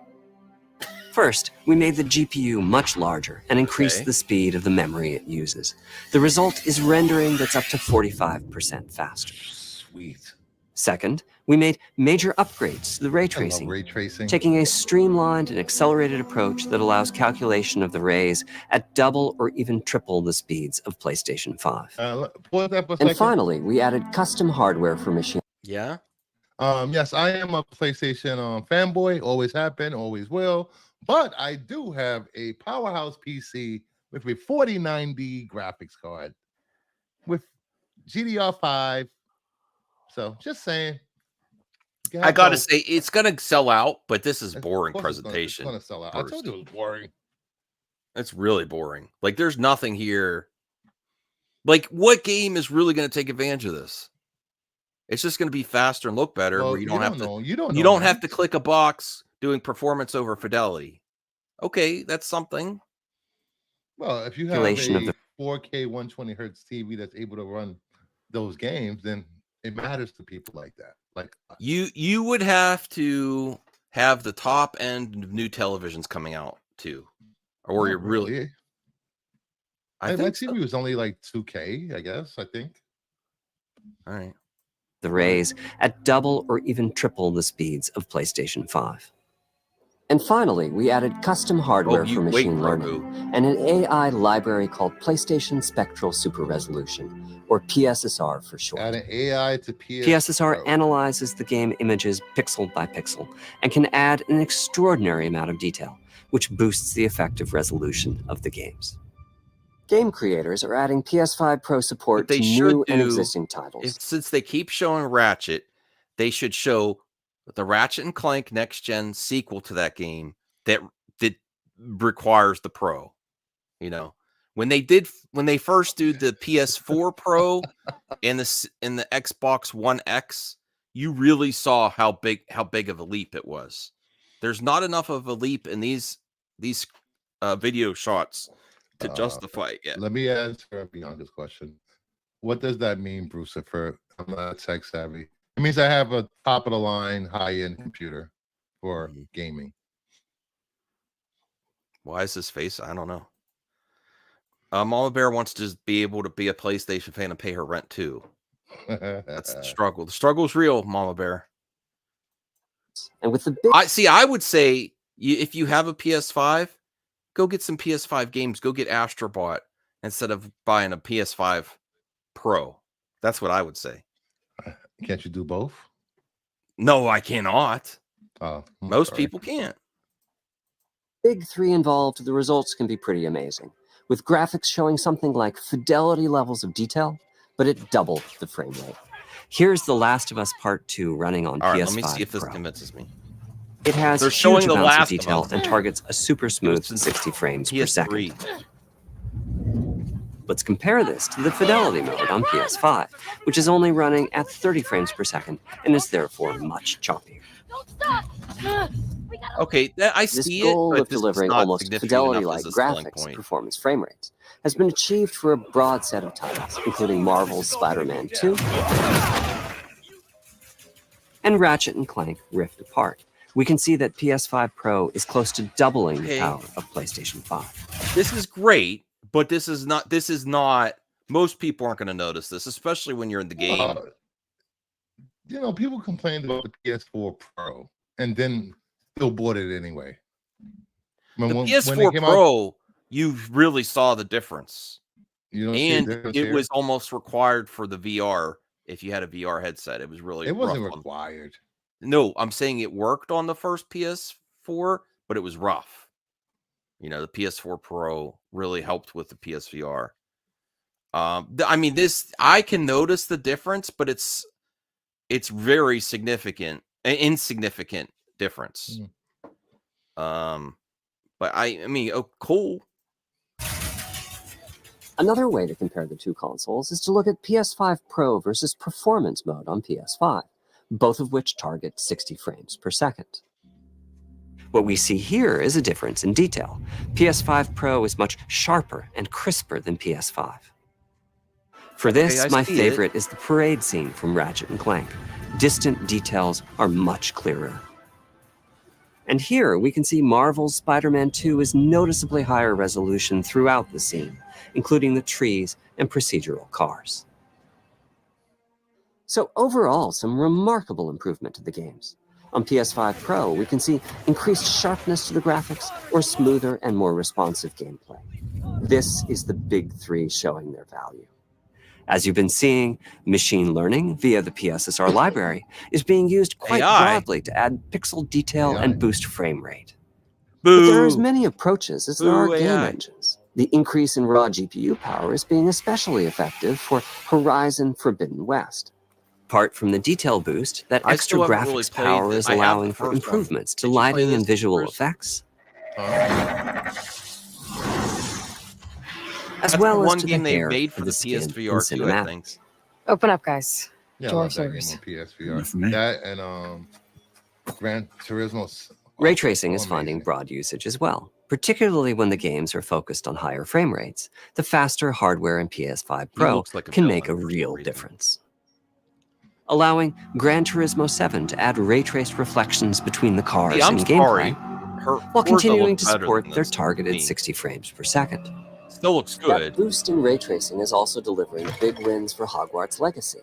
First, we made the GPU much larger and increased Okay. the speed of the memory it uses. The result is rendering that's up to 45% faster. Sweet. Second, we made major upgrades to the ray I love tracing, ray tracing. taking a streamlined and accelerated approach that allows calculation of the rays at double or even triple the speeds of PlayStation 5. Pause that for a And second. finally, we added custom hardware for machine. Yeah. Yes, I am a PlayStation fanboy. Always have been, always will. But I do have a powerhouse PC with a 4090 graphics card with GDR5. So just saying. I gotta say, it's gonna sell out, but this is boring It's presentation. gonna sell out. I told you it was boring. It's really boring. Like, there's nothing here. Like, what game is really gonna take advantage of this? It's just gonna be faster and look better, Well, where you don't have to. You don't have to click a box doing performance over fidelity. Okay, that's something. Well, if you have a 4K 120 hertz TV that's able to run those games, then it matters to people like that. Like You would have to have the top end of new televisions coming out too, or you're really. I my think TV was only like 2K, I guess. I think. All right. The rays at double or even triple the speeds of PlayStation 5. And finally, we added custom hardware for machine learning and an AI library called PlayStation Spectral Super Resolution, or PSSR for short. Add an AI to PSSR analyzes the game images pixel by pixel and can add an extraordinary amount of detail, which boosts the effective resolution of the games. Game creators are adding PS5 Pro support to new and existing titles. Since they keep showing Ratchet, they should show the Ratchet and Clank next gen sequel to that game that requires the Pro. You know, when they first did the PS4 Pro and the Xbox One X, you really saw how big of a leap it was. There's not enough of a leap in these video shots to justify it yet. Let me answer Bianca's question. What does that mean, Bruce? I'm not tech savvy. It means I have a top of the line, high end computer for gaming. Why is his face? I don't know. Mama Bear wants to be able to be a PlayStation fan and pay her rent too. That's the struggle. The struggle's real, Mama Bear. And with the I would say if you have a PS5, go get some PS5 games. Go get Astrobot instead of buying a PS5 Pro. That's what I would say. Can't you do both? No, I cannot. Oh, most people can't. Big 3 involved, the results can be pretty amazing, with graphics showing something like fidelity levels of detail, but at double the frame rate. Here's The Last of Us Part 2 running on PS5 Let me see if this convinces me. It has huge amounts of detail and targets a super smooth 60 frames per second. Let's compare this to the fidelity mode on PS5, which is only running at 30 frames per second and is therefore much choppier. Okay, I see this goal it, of delivering almost fidelity-like graphics performance frame rates has been achieved for a broad set of titles, including Marvel's Spider-Man 2 and Ratchet and Clank Rift Apart. We can see that PS5 Pro is close to doubling the power of PlayStation 5. This is great, but this is not. Most people aren't going to notice this, especially when you're in the game. People complained about the PS4 Pro and then still bought it anyway. The PS4 Pro, you really saw the difference. And it was almost required for the VR. If you had a VR headset, it was really. It wasn't required. No, I'm saying it worked on the first PS4, but it was rough. The PS4 Pro really helped with the PSVR. I can notice the difference, but it's very significant, insignificant difference. But cool. Another way to compare the two consoles is to look at PS5 Pro versus Performance mode on PS5, both of which target 60 frames per second. What we see here is a difference in detail. PS5 Pro is much sharper and crisper than PS5. For this, I my see favorite is the parade scene from Ratchet and Clank. Distant details are much clearer. And here we can see Marvel's Spider-Man 2 is noticeably higher resolution throughout the scene, including the trees and procedural cars. So overall, some remarkable improvement to the games. On PS5 Pro, we can see increased sharpness to the graphics or smoother and more responsive gameplay. This is the big three showing their value. As you've been seeing, machine learning via the PSSR library is being used quite broadly to add pixel detail and boost frame rate. Boo. But there are as many approaches as there are Boo, game AI. engines. The increase in raw GPU power is being especially effective for Horizon Forbidden West. Apart from the detail boost, that I extra still haven't really graphics played power this. is I have the allowing for first one. improvements to Did you play lighting and this visual first? effects, as That's well the as one to game the they hair made for for the the skin in PSVR 2, I think. cinematics. Open up, guys. Yeah, I Door love that game service. on PSVR. Enough for me. That and Gran Turismo. Ray tracing so is finding amazing. broad usage as well, particularly when the games are focused on higher frame rates. The faster hardware in PS5 Pro looks like a can make a villain for some real reason. difference. Allowing Gran Turismo 7 to add ray traced reflections between the cars See, I'm in sorry. gameplay, Her while Forza continuing looks to better support than their this to targeted me. 60 frames per second. Still looks That good. boost in ray tracing is also delivering big wins for Hogwarts Legacy,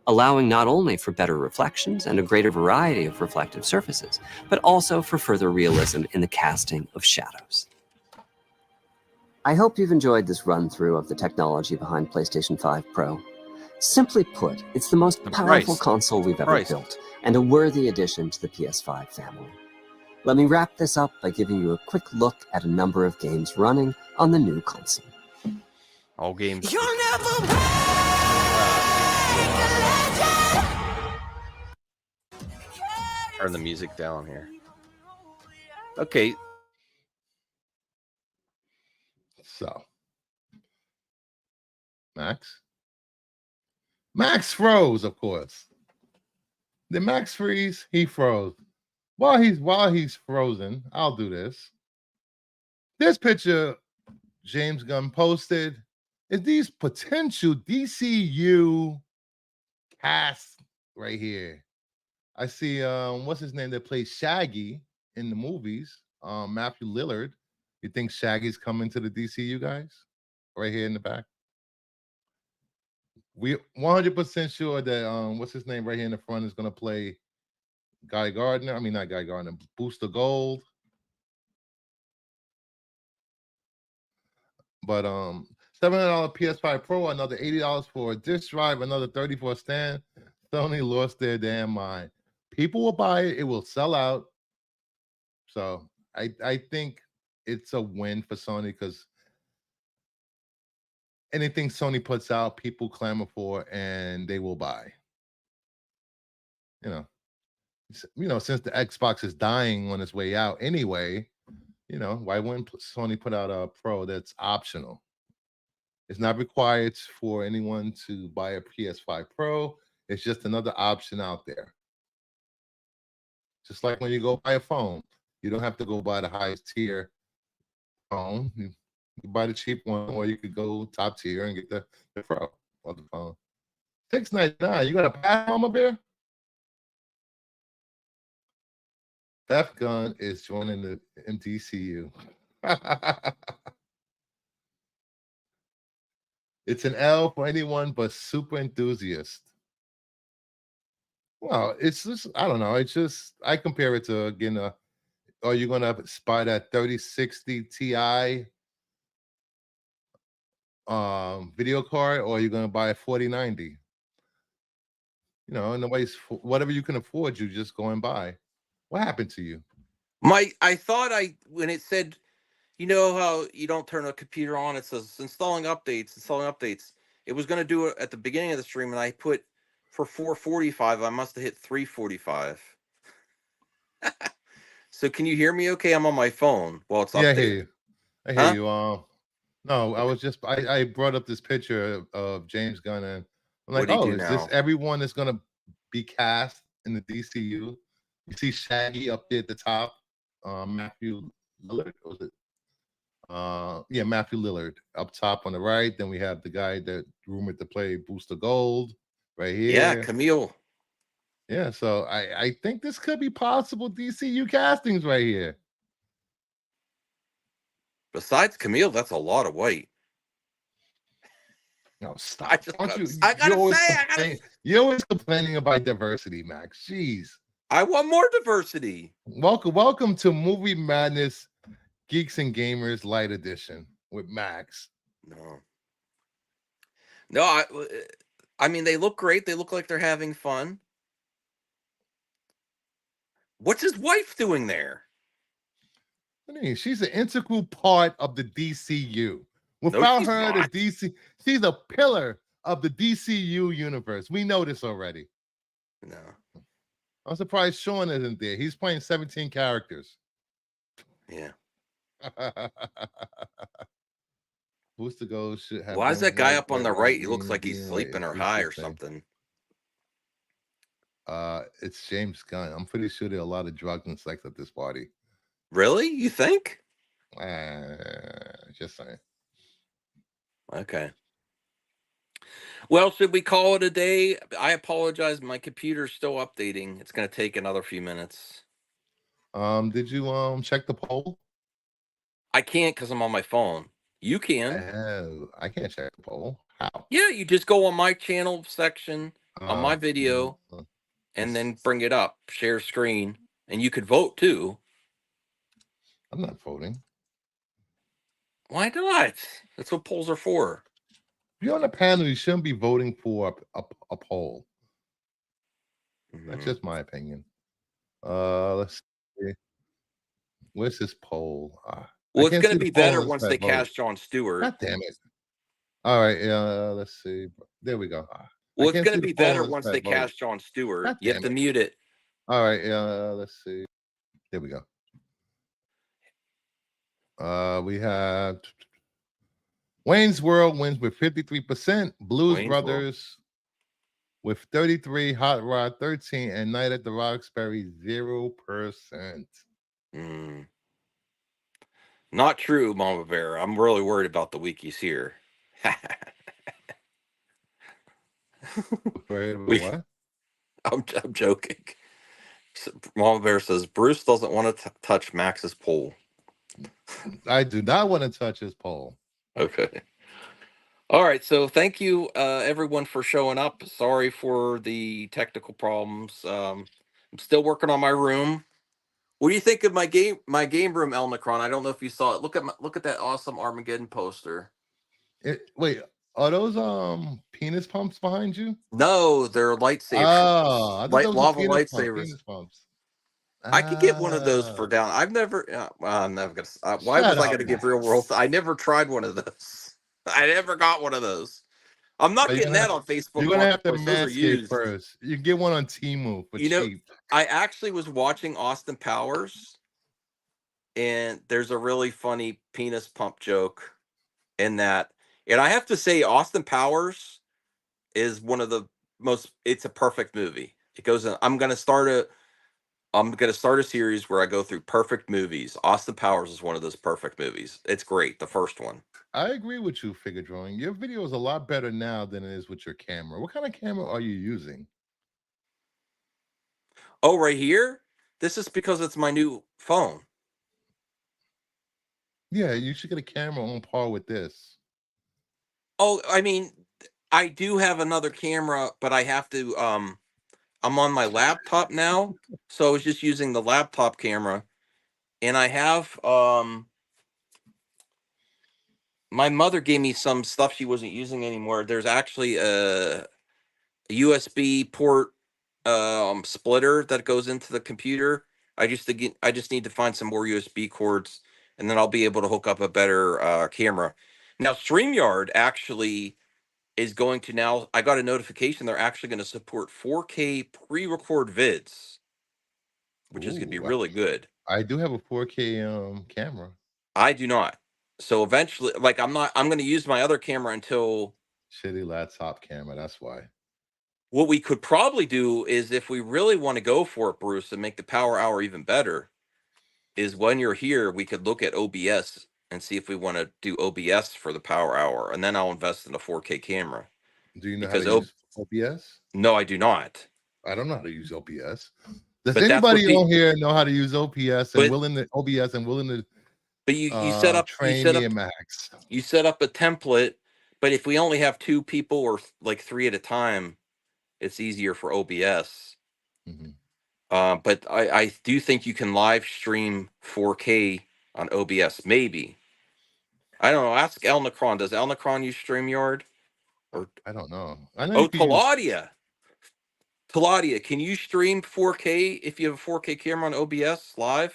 allowing not only for better reflections and a greater variety of reflective surfaces, but also for further realism in the casting of shadows. I hope you've enjoyed this run-through of the technology behind PlayStation 5 Pro. Simply put, it's the most The powerful price. console we've ever Price. built, and a worthy addition to the PS5 family. Let me wrap this up by giving you a quick look at a number of games running on the new console. All games. You'll never Turn the music down here. Okay. So, Max froze, of course. Did Max freeze? He froze. While he's frozen, I'll do this. This picture James Gunn posted is these potential DCU casts right here. I see what's his name that plays Shaggy in the movies, Matthew Lillard. You think Shaggy's coming to the DCU, guys? Right here in the back. We 100% sure that what's his name right here in the front is gonna play Guy Gardner. I mean, not Guy Gardner, Booster Gold. But $700 PS5 Pro, another $80 for a disc drive, another $30 for a stand. Sony lost their damn mind. People will buy it, it will sell out. So I think it's a win for Sony because anything Sony puts out, people clamor for and they will buy. You know, since the Xbox is dying on its way out anyway, you know, why wouldn't Sony put out a Pro that's optional? It's not required for anyone to buy a PS5 Pro. It's just another option out there. Just like when you go buy a phone, you don't have to go buy the highest tier phone. You buy the cheap one, or you could go top tier and get the Pro or the phone. $6.99. You got a pass, Mama Bear? F Gun is joining the MDCU. It's an L for anyone but super enthusiast. Well, it's just, I don't know. It's just, I compare it to, again, are you going to buy that 3060 Ti video card, or are you going to buy a 4090? You know, nobody's, whatever you can afford, you just go and buy. What happened to you? I thought when it said, you know how you don't turn a computer on, it says installing updates. It was going to do it at the beginning of the stream, and I put for 445. I must have hit 345. So can you hear me okay? I'm on my phone while it's updated. Yeah, I hear you. I hear you. No, I was just, I brought up this picture of James Gunn, and I'm like, oh, is this everyone that's going to be cast in the DCU? You see Shaggy up there at the top, Matthew Lillard, was it? Yeah, Matthew Lillard up top on the right. Then we have the guy that rumored to play Booster Gold right here. Yeah, Camille. Yeah, so I think this could be possible DCU castings right here. Besides Camille, that's a lot of white. No, stop. You're always complaining about diversity, Max. Jeez. I want more diversity. Welcome to Movie Madness Geeks and Gamers Light Edition with Max. No, I mean, they look great. They look like they're having fun. What's his wife doing there? I mean, she's an integral part of the DCU. Without her, the DC, she's a pillar of the DCU universe. We know this already. No. I'm surprised Sean isn't there. He's playing 17 characters. Yeah. Booster Gold should have. Why is that guy up on the right? He looks like he's sleeping or high or something. It's James Gunn. I'm pretty sure there are a lot of drugs and sex at this party. Really? You think? Just saying. Okay. Well, should we call it a day? I apologize. My computer's still updating. It's going to take another few minutes. Did you check the poll? I can't because I'm on my phone. You can. Oh, I can't check the poll. How? Yeah, you just go on my channel section on my video and then bring it up, share screen, and you could vote too. I'm not voting. Why not? That's what polls are for. If you're on a panel, you shouldn't be voting for a poll. That's just my opinion. Let's see. Where's this poll? Well, it's going to be better once they cast Jon Stewart. God damn it. All right, let's see. There we go. Well, it's going to be better once they cast Jon Stewart. You have to mute it. All right, let's see. There we go. We have Wayne's World wins with 53%, Blues Brothers with 33, Hot Rod 13, and Night at the Roxbury 0%. Not true, Mama Bear. I'm really worried about the week he's here. What? I'm joking. Mama Bear says Bruce doesn't want to touch Max's poll. I do not want to touch his poll. Okay. All right. So thank you, everyone, for showing up. Sorry for the technical problems. I'm still working on my room. What do you think of my game room, Elmicron? I don't know if you saw it. Look at that awesome Armageddon poster. Wait, are those penis pumps behind you? No, they're lightsabers. Oh, I thought lava lightsabers. Pumps. I could get one of those for down. I've never. Well, I'm never gonna. Why was I gonna give real world? I never tried one of those. I never got one of those. I'm not getting that on Facebook. You're gonna have to manscape first. You get one on Temu for cheap. I actually was watching Austin Powers, and there's a really funny penis pump joke in that. And I have to say, Austin Powers is one of the most. It's a perfect movie. It goes in. I'm gonna start a series where I go through perfect movies. Austin Powers is one of those perfect movies. It's great. The first one. I agree with you, Figure Drawing. Your video is a lot better now than it is with your camera. What kind of camera are you using? Oh, right here? This is because it's my new phone. Yeah, you should get a camera on par with this. Oh, I mean, I do have another camera, but I have to I'm on my laptop now, so I was just using the laptop camera, and I have my mother gave me some stuff she wasn't using anymore. There's actually a USB port splitter that goes into the computer. I just need to find some more USB cords, and then I'll be able to hook up a better camera. Now, StreamYard actually is going to now. I got a notification they're actually going to support 4K pre-record vids, which is going to be really good. I do have a 4K camera. I do not. So eventually, like I'm going to use my other camera until shitty laptop camera. That's why. What we could probably do is, if we really want to go for it, Bruce, and make the Power Hour even better, is when you're here, we could look at OBS and see if we want to do OBS for the Power Hour, and then I'll invest in a 4K camera. Do you know Because how to use OBS? No, I do not. I don't know how to use OBS. Does But anybody on here know how to use OBS and willing to But you set up train me and Max? You set up a template, but if we only have 2 people or like 3 at a time, it's easier for OBS. Mm-hmm. But I do think you can live stream 4K on OBS. Maybe. I don't know. Ask El Necron. Does El Necron use StreamYard? Or I don't know. I know. Taladia. Taladia, can you stream 4K if you have a 4K camera on OBS live?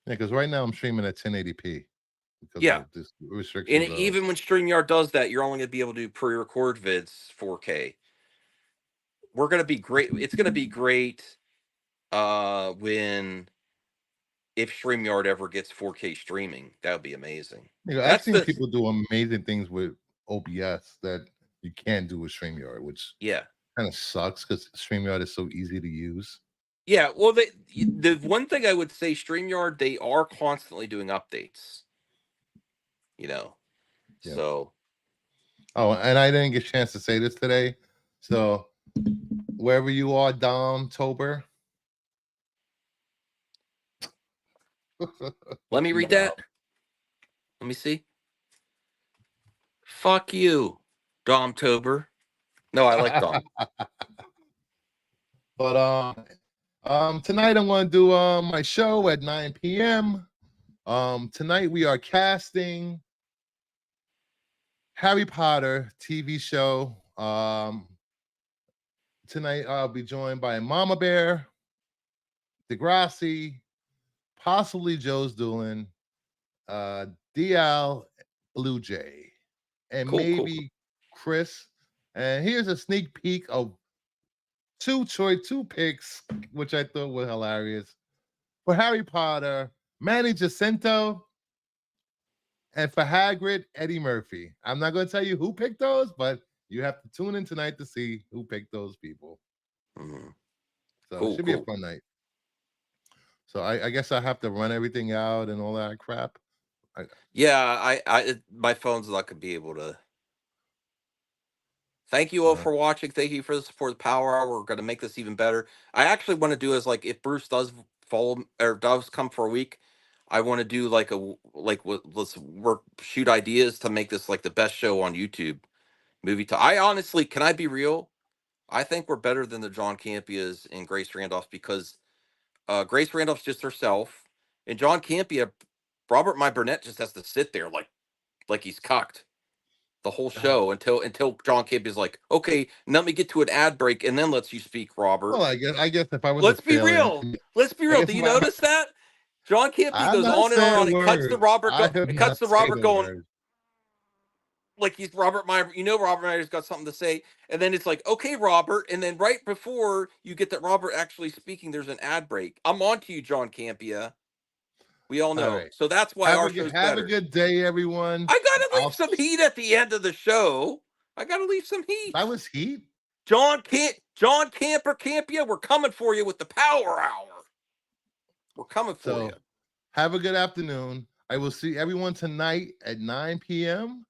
Yeah, because right now I'm streaming at 1080p. Yeah. Of this restriction. And even when StreamYard does that, you're only going to be able to do pre-record vids 4K. We're going to be great. It's going to be great if StreamYard ever gets 4K streaming. That would be amazing. I've seen people do amazing things with OBS that you can't do with StreamYard, which kind of sucks because StreamYard is so easy to use. Yeah, well, the one thing I would say, StreamYard, they are constantly doing updates. So. Oh, and I didn't get a chance to say this today. So, wherever you are, Dom-tober. Let me read that. Let me see. Fuck you, Dom-tober. No, I like Dom. But tonight I'm going to do my show at 9 p.m. Tonight we are casting Harry Potter TV show. Tonight I'll be joined by Mama Bear, Degrassi, possibly Joe's Doolin, DL, Blue Jay, and maybe Chris. And here's a sneak peek of two picks, which I thought were hilarious. For Harry Potter, Manny Jacinto, and for Hagrid, Eddie Murphy. I'm not going to tell you who picked those, but you have to tune in tonight to see who picked those people. Mm-hmm. So it should be a fun night. So I guess I have to run everything out and all that crap. My phone's not going to be able to. Thank you all for watching. Thank you for the support of the Power Hour. We're going to make this even better. I actually want to do is like if Bruce does follow or does come for a week, I want to do let's shoot ideas to make this like the best show on YouTube. I honestly, can I be real? I think we're better than the John Campias and Grace Randolph because Grace Randolph's just herself, and John Campia, Robert My Burnett just has to sit there like he's cocked the whole show until John Campia's like, okay, let me get to an ad break and then lets you speak, Robert. Well, I guess if I was Let's be real. Do you notice that? John Campia goes on and on. It cuts to Robert going like he's Robert Meyer. Robert Meyer's got something to say, and then it's like, okay, Robert, and then right before you get that Robert actually speaking, there's an ad break. I'm on to you, John Campia. We all know. Right. So that's why our show's better. Have a good day, everyone. I gotta leave some heat at the end of the show. That was heat. John Campia, we're coming for you with the Power Hour. We're coming for you. Have a good afternoon. I will see everyone tonight at 9 p.m.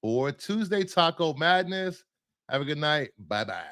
for Tuesday Taco Madness. Have a good night. Bye-bye.